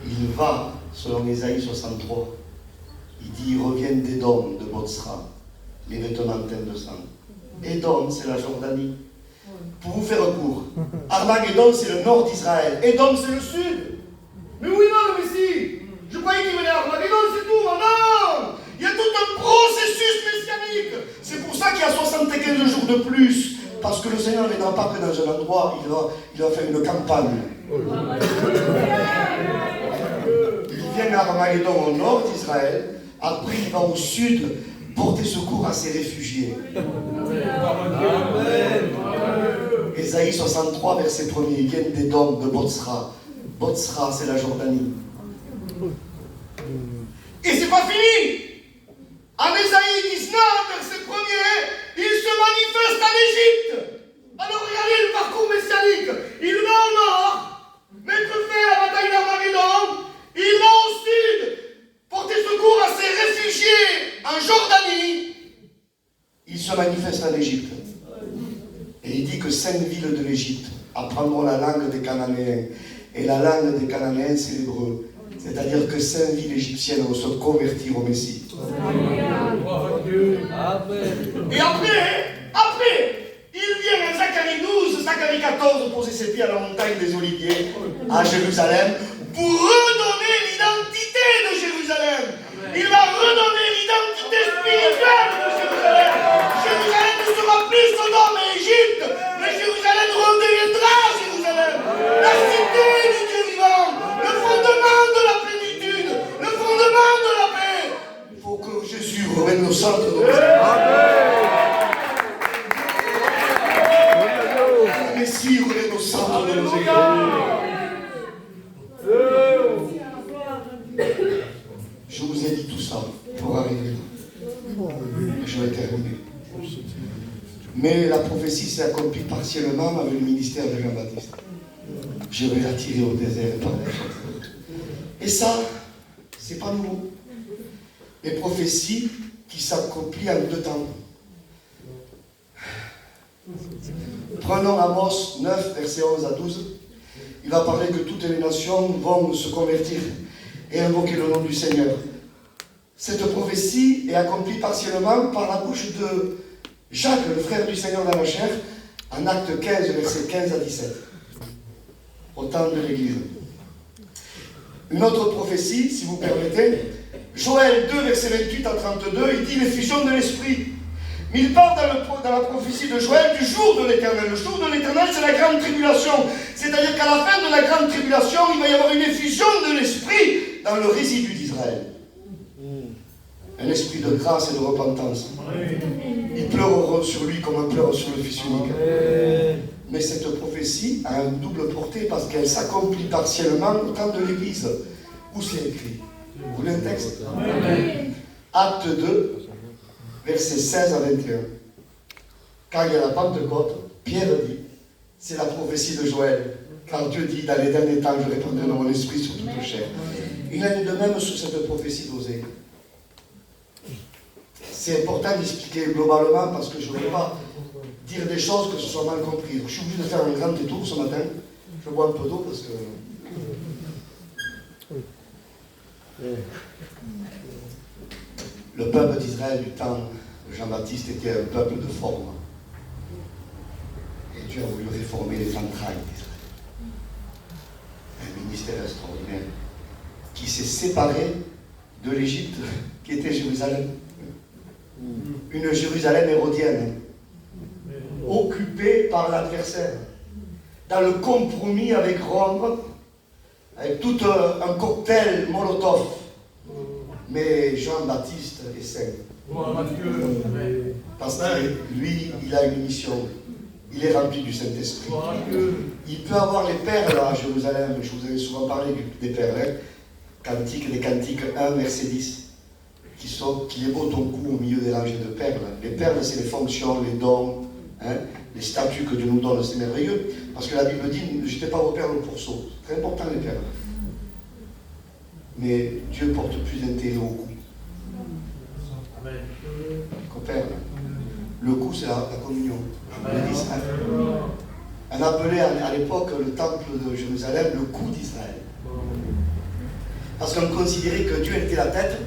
Il va, selon Ésaïe 63, il dit, ils reviennent d'Édom, de Botsra, les vêtements teints de sang. Édom, c'est la Jordanie. Pour vous faire court, Armageddon, c'est le nord d'Israël. Édom, c'est le sud. Mais oui, non, le Messie. Je croyais qu'il venait à Armageddon, c'est tout. Non, il y a tout un processus messianique. C'est pour ça qu'il y a 75 jours de plus. Parce que le Seigneur ne viendra pas que dans un endroit, il va faire une campagne. Il vient à Armageddon au nord d'Israël, après il va au sud porter secours à ses réfugiés. Ésaïe 63, verset 1er, ils viennent d'Édom, de Botsra. Botsra, c'est la Jordanie. Et c'est pas fini! En Ésaïe 19, verset 1er, il se manifeste en Égypte. Alors regardez le parcours messianique. Il il dit que 5 villes de l'Égypte apprendront la langue des Cananéens. Et la langue des Cananéens, c'est l'hébreu. C'est-à-dire que 5 villes égyptiennes vont se convertir au Messie. Et après, il vient à Zacharie 12, Zacharie 14, poser ses pieds à la montagne des Oliviers, à Jérusalem, pour redonner l'identité de Jérusalem. Il va redonner l'identité spirituelle de Jérusalem. Jérusalem ne sera plus Sodome et Égypte, mais Jérusalem redeviendra Jérusalem. La cité du Dieu vivant, le fondement de la plénitude, le fondement de la paix. Il faut que Jésus revienne au centre de nos vies. Le Messie revienne au centre de nos églises. Je vous ai dit tout ça pour arriver là. Je vais terminer. Mais la prophétie s'est accomplie partiellement avec le ministère de Jean-Baptiste. Je vais l'attirer au désert par la chose. Et ça, c'est pas nouveau. Les prophéties qui s'accomplissent en 2 temps. Prenons Amos 9, versets 11 à 12. Il va parler que toutes les nations vont se convertir et invoquer le nom du Seigneur. Cette prophétie est accomplie partiellement par la bouche de Jacques, le frère du Seigneur dans la chair, en acte 15, versets 15 à 17. Au temps de l'Église. Une autre prophétie, si vous permettez, Joël 2, verset 28 à 32, il dit l'effusion de l'Esprit. Mais il parle dans la prophétie de Joël du jour de l'Éternel. Le jour de l'Éternel, c'est la grande tribulation. C'est-à-dire qu'à la fin de la grande tribulation, il va y avoir une effusion de l'Esprit dans le résidu d'Israël. Un esprit de grâce et de repentance. Ils pleureront sur lui comme on pleure sur le Fils unique. Mais cette prophétie a une double portée parce qu'elle s'accomplit partiellement au temps de l'Église. Où c'est écrit? Vous voulez un texte? Acte 2, versets 16 à 21. Quand il y a la Pentecôte, Pierre dit, c'est la prophétie de Joël. Quand Dieu dit, dans les derniers temps, je répandrai mon esprit sur toute chair. Il en est de même sur cette prophétie d'Osée. C'est important d'expliquer globalement parce que je ne veux pas dire des choses que ce soit mal compris. Donc, je suis obligé de faire un grand détour ce matin. Je bois un peu d'eau parce que... Le peuple d'Israël du temps de Jean-Baptiste était un peuple de forme. Et Dieu a voulu réformer les entrailles d'Israël. Un ministère extraordinaire qui s'est séparé de l'Égypte qui était Jérusalem. Une Jérusalem hérodienne, occupée par l'adversaire, dans le compromis avec Rome, avec tout un cocktail Molotov. Mais Jean-Baptiste est saint. Parce que lui, il a une mission. Il est rempli du Saint-Esprit. Il peut avoir les perles à Jérusalem. Je vous avais souvent parlé des perles. Des Cantiques 1, verset 10. Qu'il est beau ton cou au milieu des rangées de perles. Les perles, c'est les fonctions, les dons, les statuts que Dieu nous donne. C'est merveilleux. Parce que la Bible dit, ne jetez pas vos perles au pourceau. C'est très important, les perles. Mais Dieu porte plus d'intérêt au cou qu'aux perles. Le cou, c'est la communion. Je vous l'ai dit ça. On appelait à l'époque le temple de Jérusalem le cou d'Israël. Parce qu'on considérait que Dieu était la tête,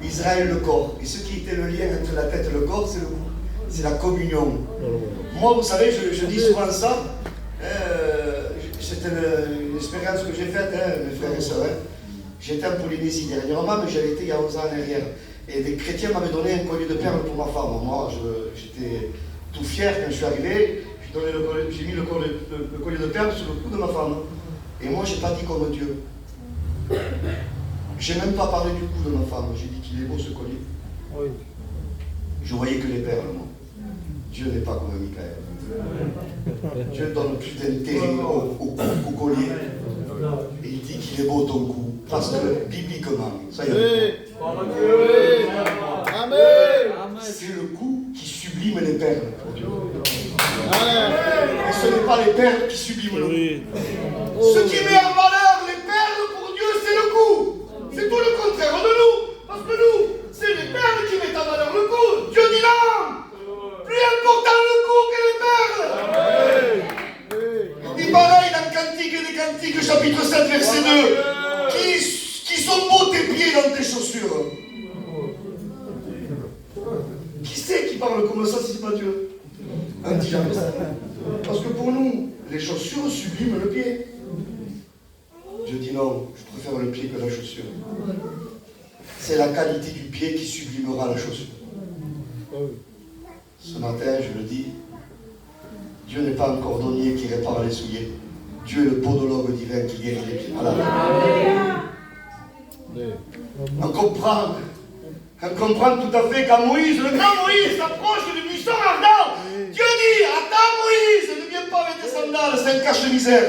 Israël le corps. Et ce qui était le lien entre la tête et le corps, c'est le cou. C'est la communion. Moi, vous savez, je dis souvent ça. C'est une expérience que j'ai faite, mes frères et sœurs. J'étais en Polynésie dernièrement, mais j'avais été il y a 11 ans en arrière. Et des chrétiens m'avaient donné un collier de perles pour ma femme. Moi, j'étais tout fier quand je suis arrivé. J'ai mis le collier de perles sur le cou de ma femme. Et moi, je n'ai pas dit comme Dieu. Je n'ai même pas parlé du cou de ma femme. J'ai dit qu'il est beau ce collier. Oui. Je voyais que les perles, moi. Dieu n'est pas comme Michael. Dieu donne plus d'intérêt au collier. Et il dit qu'il est beau ton cou. Parce que, bibliquement, ça y est. C'est le cou qui sublime les perles pour Dieu. Et ce n'est pas les perles qui subliment le cou. Ce qui met en valeur les perles pour Dieu, c'est le cou. C'est tout le contraire de nous. Parce que nous, c'est les perles qui mettent en valeur le cou. Dieu dit non. Plus important le cou que les perles. indigeste. Parce que pour nous, les chaussures subliment le pied. Dieu dit non, je préfère le pied que la chaussure. C'est la qualité du pied qui sublimera la chaussure. Ce matin, je le dis, Dieu n'est pas un cordonnier qui répare les souliers. Dieu est le podologue divin qui guérit les pieds malades. On comprend tout à fait quand Moïse, le grand Moïse, s'approche du buisson ardent. Dieu dit, attends Moïse, ne viens pas avec tes sandales, c'est un cache-misère.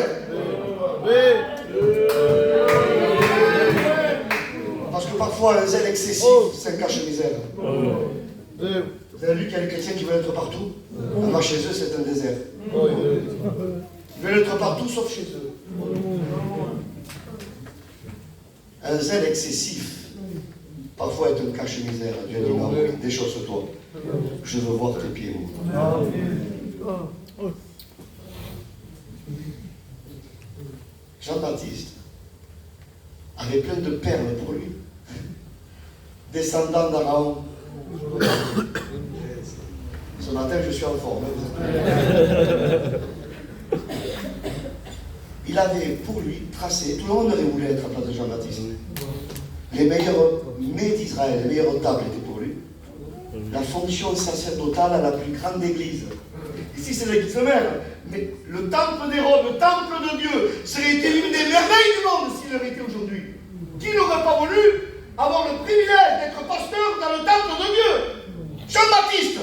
Parce que parfois un zèle excessif, c'est un cache-misère. Vous avez vu qu'il y a des chrétiens qui veulent être partout? Alors chez eux, c'est un désert. Ils veulent être partout sauf chez eux. Un zèle excessif, parfois est un cache-misère. Dieu dit non, déchausse-toi. Je veux voir tes pieds. Jean-Baptiste avait plein de perles pour lui. Descendant d'Aaron. Ce matin, je suis en forme. Il avait pour lui tracé, tout le monde aurait voulu être à la place de Jean-Baptiste. Les meilleurs mets d'Israël, les meilleures tables étaient pour lui. La fonction sacerdotale à la plus grande église. Ici, c'est l'église mère. Mais le temple d'Hérode, le temple de Dieu, serait été une des merveilles du monde s'il avait été aujourd'hui. Qui n'aurait pas voulu avoir le privilège d'être pasteur dans le temple de Dieu? Jean-Baptiste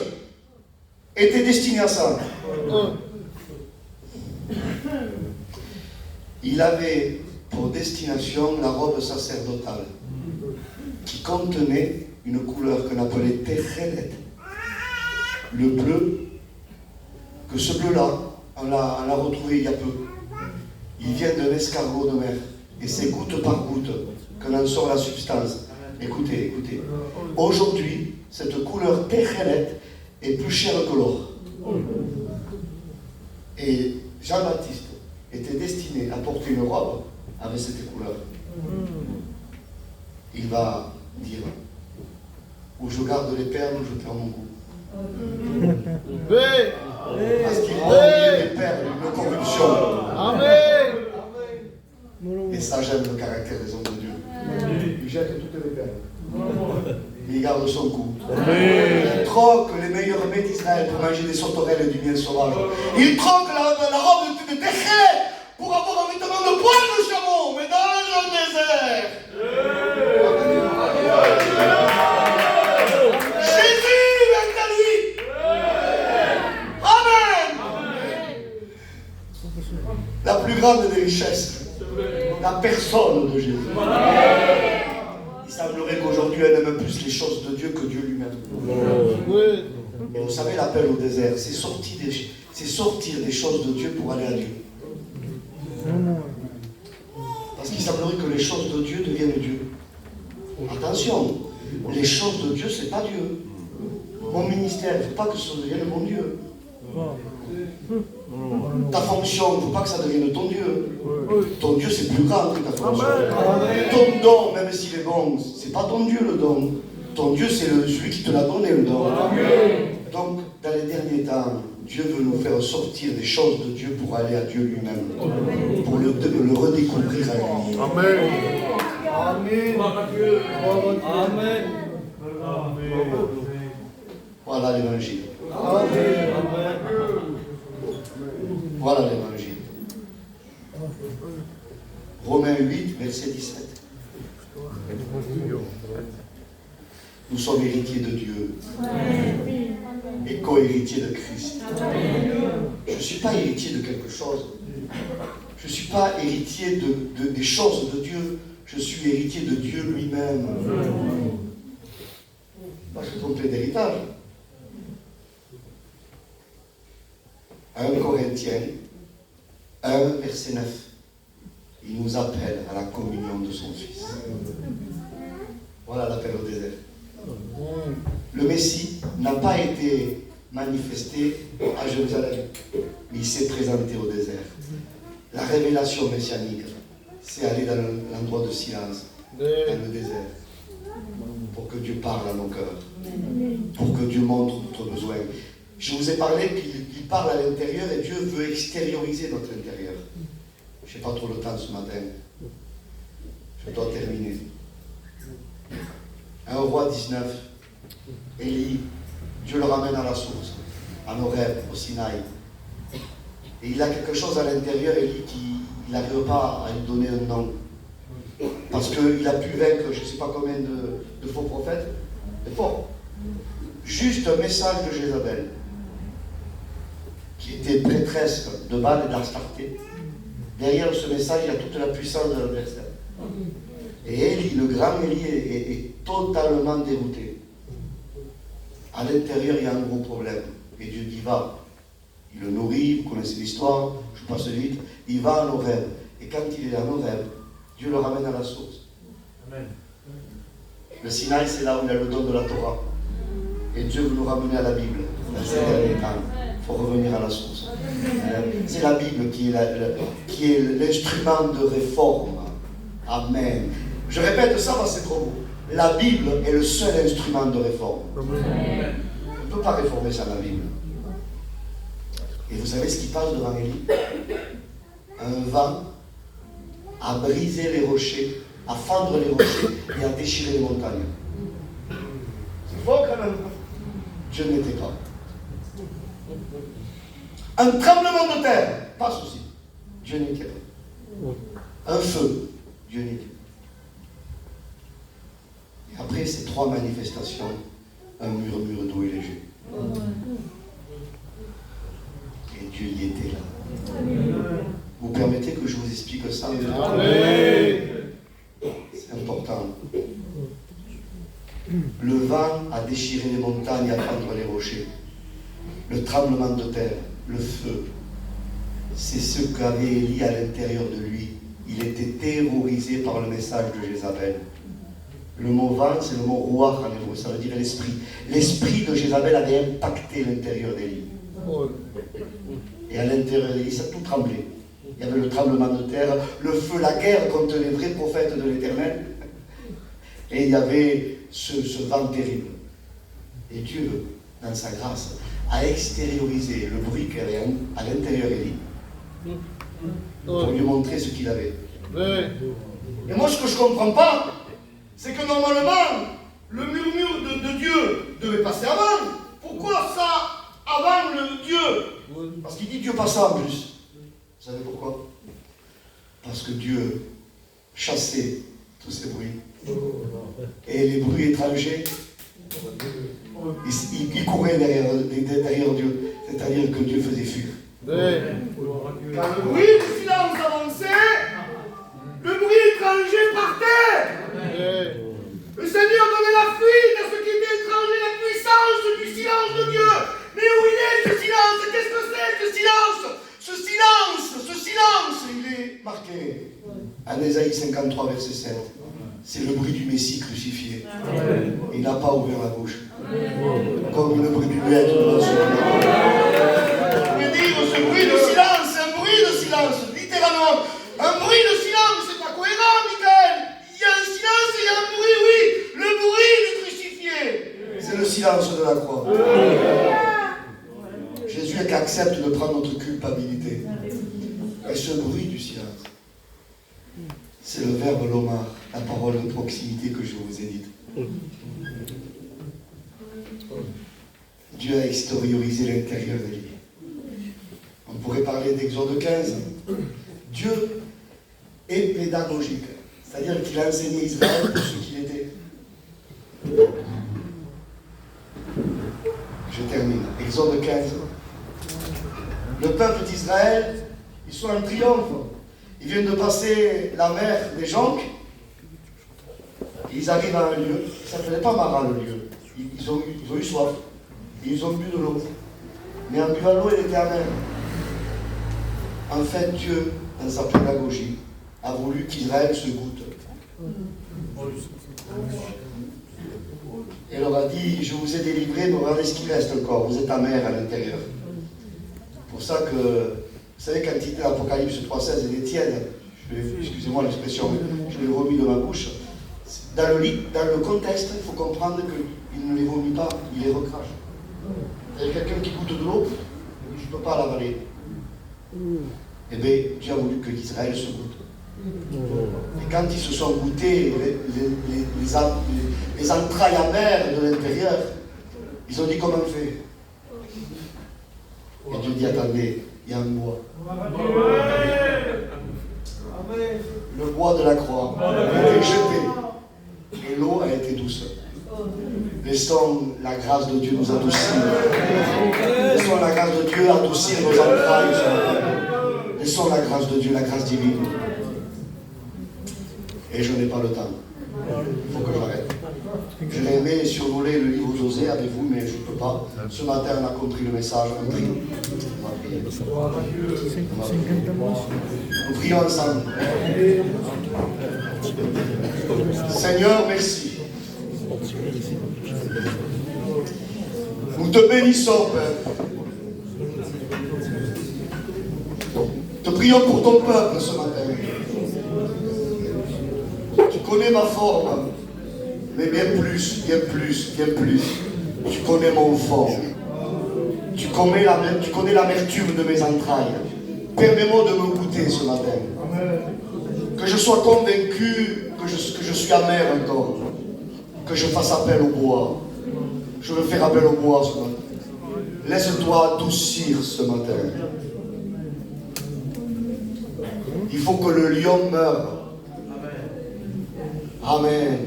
était destiné à ça. Il avait pour destination la robe sacerdotale qui contenait une couleur qu'on appelait Techelet. Le bleu, que ce bleu-là, on l'a retrouvé il y a peu. Il vient d'un escargot de mer. Et c'est goutte par goutte qu'on en sort la substance. Écoutez, écoutez. Aujourd'hui, cette couleur Techelet est plus chère que l'or. Et Jean-Baptiste était destiné à porter une robe avec cette couleur. Il va dire, où je garde les perles, où je perds mon goût. Parce qu'il voit les perles, une corruption. Amen. Et ça, j'aime le caractère des hommes de Dieu. Il jette toutes les perles. Mais il garde son goût. Il troque les meilleurs mets d'Israël pour manger des sauterelles et du miel sauvage. Il troque la robe de Téchet pour avoir un vêtement de poil de chameau, mais dans le désert. Jésus est à lui. Amen. La plus grande des richesses, la personne de Jésus. Il semblerait qu'aujourd'hui, elle aime plus les choses de Dieu que Dieu lui-même. Et vous savez, l'appel au désert, c'est sortir des choses de Dieu pour aller à Dieu. Parce qu'il semblerait que les choses de Dieu deviennent Dieu. Attention, les choses de Dieu, c'est pas Dieu. Mon ministère, il ne faut pas que ça devienne mon Dieu. Ta fonction, il ne faut pas que ça devienne ton Dieu. Ton Dieu, c'est plus grand que ta fonction. Ton don, même s'il est bon, c'est pas ton Dieu le don. Ton Dieu, c'est celui qui te l'a donné le don. Donc, dans les derniers temps, Dieu veut nous faire sortir des choses de Dieu pour aller à Dieu lui-même. Pour le redécouvrir à lui. Amen. Amen. Voilà l'évangile. Voilà l'évangile. Romains 8, verset 17. Nous sommes héritiers de Dieu et co-héritiers de Christ. Je ne suis pas héritier de quelque chose. Je ne suis pas héritier des choses de Dieu. Je suis héritier de Dieu lui-même. Moi, je suis trompé d'héritage. 1 Corinthiens 1, verset 9. Il nous appelle à la communion de son Fils. Voilà l'appel au désert. Le Messie n'a pas été manifesté à Jérusalem, mais il s'est présenté au désert. La révélation messianique, c'est aller dans l'endroit de silence, dans le désert, pour que Dieu parle à nos cœurs, pour que Dieu montre notre besoin. Je vous ai parlé qu'il parle à l'intérieur et Dieu veut extérioriser notre intérieur. Je n'ai pas trop le temps ce matin. Je dois terminer. 1 Roi 19. Élie, Dieu le ramène à la source, en Horeb, au Sinaï. Et il a quelque chose à l'intérieur, Élie, qui n'arrive pas à lui donner un nom. Parce qu'il a pu vaincre je ne sais pas combien de faux prophètes. C'est fort. Juste un message de Jézabel, qui était prêtresse de Baal et d'Astarté. Derrière ce message, il y a toute la puissance de l'adversaire. Et Élie, le grand Élie, est totalement dérouté. À l'intérieur, il y a un gros problème. Et Dieu dit, va. Il le nourrit, vous connaissez l'histoire, je passe vite. Il va en Horeb. Et quand il est en Horeb, Dieu le ramène à la source. Amen. Le Sinaï, c'est là où il y a le don de la Torah. Et Dieu veut nous ramener à la Bible. Dans ces derniers temps, il faut revenir à la source. C'est la Bible qui est l'instrument de réforme. Amen. Je répète ça parce que c'est trop beau. La Bible est le seul instrument de réforme. Amen. On ne peut pas réformer sans la Bible. Et vous savez ce qui passe devant Élie? Un vent à briser les rochers, à fendre les rochers et à déchirer les montagnes. C'est fort quand même. Dieu n'était pas. Un tremblement de terre, pas de souci. Dieu n'était pas. Un feu, Dieu n'était pas. Et après ces trois manifestations, un murmure doux et léger. Et Dieu y était là. Vous permettez que je vous explique ça? C'est important. Le vent a déchiré les montagnes et a fendre les rochers. Le tremblement de terre, le feu, c'est ce qu'avait Élie à l'intérieur de lui. Il était terrorisé par le message de Jézabel. Le mot vent, c'est le mot ruach en hébreu, ça veut dire l'esprit. L'esprit de Jézabel avait impacté l'intérieur d'Élie. Et à l'intérieur d'Élie, ça a tout tremblé. Il y avait le tremblement de terre, le feu, la guerre contre les vrais prophètes de l'Éternel. Et il y avait ce vent terrible. Et Dieu, dans sa grâce, a extériorisé le bruit qu'il y avait à l'intérieur d'Élie pour lui montrer ce qu'il avait. Et moi, ce que je ne comprends pas, c'est que normalement, le murmure de Dieu devait passer avant. Pourquoi ça avant le Dieu? Parce qu'il dit Dieu passe en plus. Vous savez pourquoi? Parce que Dieu chassait tous ces bruits. Et les bruits étrangers, ils couraient derrière Dieu. C'est-à-dire que Dieu faisait fuir. Quand le bruit du silence avançait, le bruit étranger partait. Le Seigneur donnait la fuite à ce qui était étranger, la puissance du silence de Dieu. Mais où il est ce silence? Qu'est-ce que c'est ce silence? Ce silence, il est marqué en Ésaïe 53, verset 7. C'est le bruit du Messie crucifié. Il n'a pas ouvert la bouche. Comme le bruit du muette devant ce Vous pouvez dire ce bruit de silence, c'est un bruit de silence, littéralement. Un bruit de silence, c'est pas cohérent, Michael. Il y a un silence et il y a un bruit, oui. Le bruit du crucifié. C'est le silence de la croix. Jésus est qu'accepte de prendre notre culpabilité. Et ce bruit du silence, c'est le verbe lomar, la parole de proximité que je vous ai dite. Dieu a extériorisé l'intérieur de lui. On pourrait parler d'Exode 15. Dieu est pédagogique, c'est-à-dire qu'il a enseigné Israël pour ce qu'il était. Je termine. Exode 15. Le peuple d'Israël, ils sont en triomphe. Ils viennent de passer la mer des Jonques. Ils arrivent à un lieu. Ça ne s'appelait pas Mara, le lieu. Ils ont eu soif. Et ils ont bu de l'eau. Mais en buvant l'eau, elle était amère. En fait, Dieu, dans sa pédagogie, a voulu qu'Israël se goûte. Et leur a dit, je vous ai délivré, mais regardez ce qui reste encore. Vous êtes amer à l'intérieur. C'est pour ça que, vous savez, quand il était l'Apocalypse 3,16, elle est tiède. Excusez-moi l'expression, je l'ai remis de ma bouche. Dans le contexte, il faut comprendre qu'il ne les vomit pas, il les recrache. Il y a quelqu'un qui goûte de l'eau, je ne peux pas l'avaler. Eh bien, Dieu a voulu que l'Israël se goûte. Et quand ils se sont goûtés les entrailles amères de l'intérieur, ils ont dit comment on fait. Et Dieu dit attendez, il y a un bois. Le bois de la croix a été jeté et l'eau a été douce. Laissons la grâce de Dieu nous adoucir. Laissons la grâce de Dieu adoucir nos entrailles. Laissons la grâce de Dieu, la grâce divine. Et je n'ai pas le temps. Il faut que j'arrête. J'aurais aimé survoler le livre José avec vous, mais je ne peux pas. Ce matin, on a compris le message. On prie. Nous prions ensemble. Seigneur, merci. Nous te bénissons, Père. Te prions pour ton peuple ce matin. Tu connais ma forme, mais bien plus. Tu connais mon fond. Tu connais l'amertume de mes entrailles. Permets-moi de me goûter ce matin. Que je sois convaincu que je suis amer encore. Que je fasse appel au bois. Je veux faire appel au bois ce matin. Laisse-toi adoucir ce matin. Il faut que le lion meure. Amen.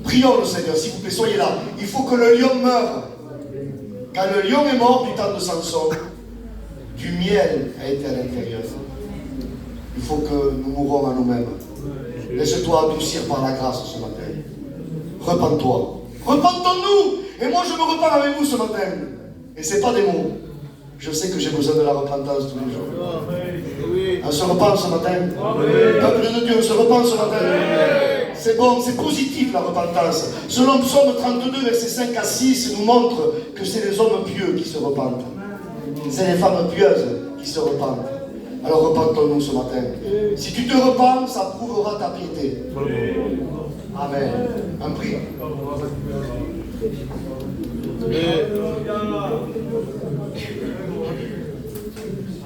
Prions le Seigneur, s'il vous plaît, soyez là. Il faut que le lion meure. Quand le lion est mort du temps de Samson, du miel a été à l'intérieur. Il faut que nous mourons à nous-mêmes. Laisse-toi adoucir par la grâce ce matin. Repends-toi. Repentons-nous. Et moi je me repens avec vous ce matin. Et ce n'est pas des mots. Je sais que j'ai besoin de la repentance tous les jours. On se repent ce matin. Peuple de Dieu, on se repent ce matin. C'est bon, c'est positif la repentance. Selon Psaume 32, versets 5 à 6, nous montre que c'est les hommes pieux qui se repentent. C'est les femmes pieuses qui se repentent. Alors repentons-nous ce matin. Si tu te repens, ça prouvera ta piété. Amen. Un prix.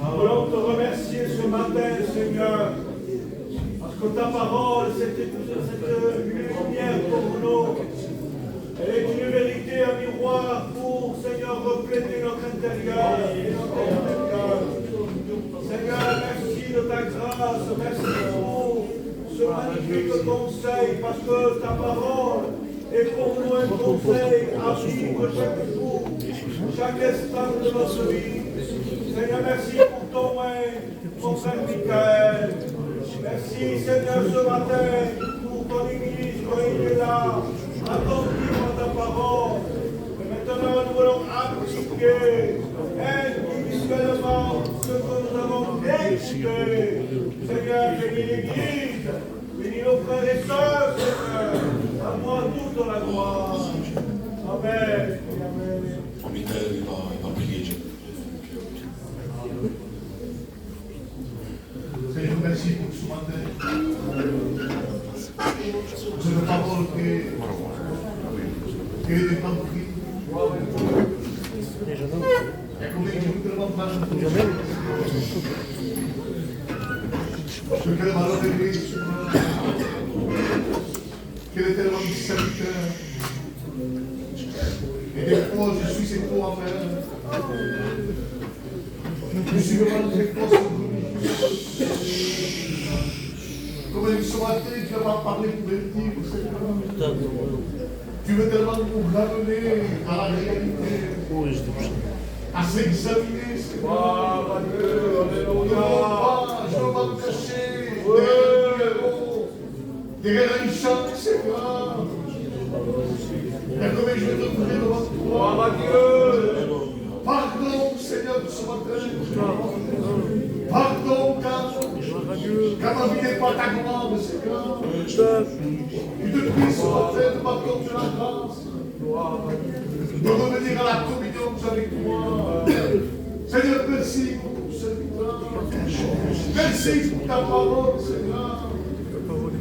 Nous voulons te remercier ce matin, Seigneur, parce que ta parole, c'est une lumière pour nous. Elle est une vérité, un miroir pour, Seigneur, refléter notre intérieur et notre extérieur. Seigneur, merci de ta grâce, merci pour ce magnifique conseil, parce que ta parole est pour nous un conseil à vivre chaque jour, chaque instant de notre vie. Seigneur, merci pour ton règne, mon frère Michael. Merci, Seigneur, ce matin, pour ton Église, quand il est là, attentif à ta parole. Et maintenant, nous voulons appliquer individuellement ce que nous avons écouté. Seigneur, bénis l'Église, bénis nos frères et sœurs, Seigneur. À moi toute la gloire. Amen. Amen. Michael, il va prier Dieu. Seigneur, merci pour ce matin. C'est la parole qui est compris. Et comme il dit tellement de mal, ce que le malheur de l'Église, qu'elle est tellement de serviteur. Et des fois, je suis ses faux à faire. Je suis vraiment très faux. Comme il se matin, tu n'as pas parlé pour le dire, Seigneur. Tu veux tellement nous ramener à la réalité, à s'examiner, Seigneur. Je ne vais pas me cacher derrière une chambre, Seigneur. Et comme je vais te prier devant toi, pardon, Seigneur, de ce matin. Pardon, car ma vie n'est pas ta gloire, Seigneur. Je te prie ce matin de m'accorder la grâce, de revenir à la communion avec toi. Seigneur, merci pour ton serviteur. Merci pour ta parole, Seigneur.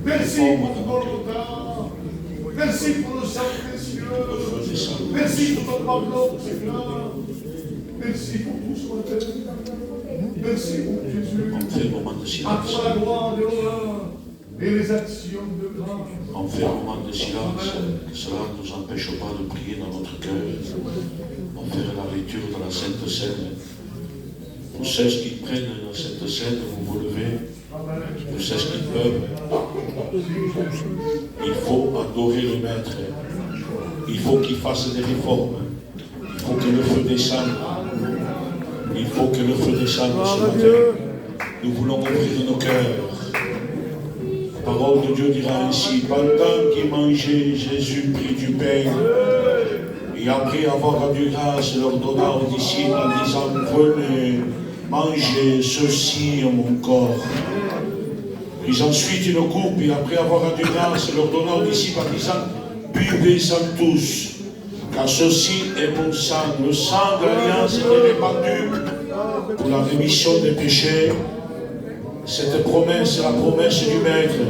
Merci pour ton volontaire. Merci pour le sang précieux. salves. Merci pour ton pardon, Seigneur. Merci pour tout ce matin. Merci pour Jésus. On fait un moment de À silence. toi la gloire et l'honneur et les actions de grâce. On fait un moment de silence. Que cela ne nous empêche pas de prier dans notre cœur. On fait la lecture de la Sainte Seine. Pour ceux qui prennent la Sainte Seine, vous vous levez. Pour ceux qui peuvent, il faut adorer le Maître. Il faut qu'il fasse des réformes. Il faut que le feu descende. Il faut que le feu descende ce matin. Nous voulons ouvrir nos cœurs. La parole de Dieu dira ainsi: pendant qu'il mangeait, Jésus prit du pain. Et après avoir rendu grâce, leur donna aux disciples en disant: prenez, mangez, ceci est mon corps. Puis ensuite une coupe, et après avoir rendu grâce, leur donna aux disciples en disant: buvez-en tous, car ceci est mon sang, le sang de l'alliance qui est répandu pour la rémission des péchés. Cette promesse est la promesse du Maître.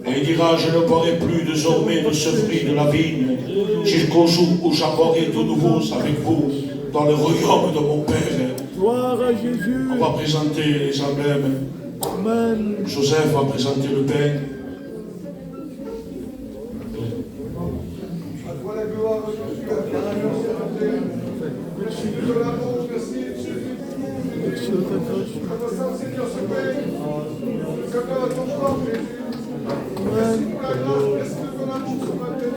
Et il dira: je ne boirai plus désormais de ce fruit de la vigne, jusqu'au jour où j'aboirai de nouveau avec vous dans le royaume de mon Père. Gloire à Jésus. On va présenter les emblèmes. Amen. Joseph va présenter le pain. À toi la gloire, Jésus, à toi la gloire. Merci de l'amour, merci Jésus. Merci de ta grâce. Reconnaissant, Seigneur, ce pain. Seigneur, à ton corps, Jésus. Merci pour la grâce, merci de ton amour ce matin.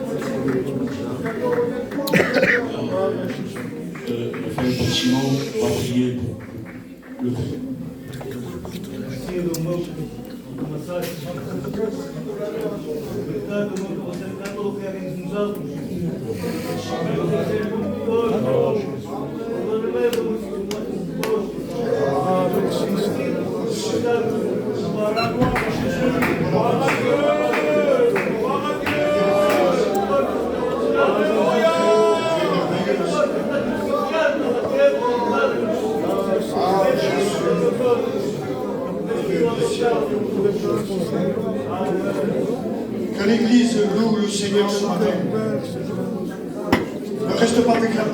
Seigneur, honnêtement, Seigneur. Le frère Simon va prier le pain. Merci de meu massagem. Obrigado, por você estar todo realizado. Que l'Église loue le Seigneur ce matin. Ne reste pas déclaré.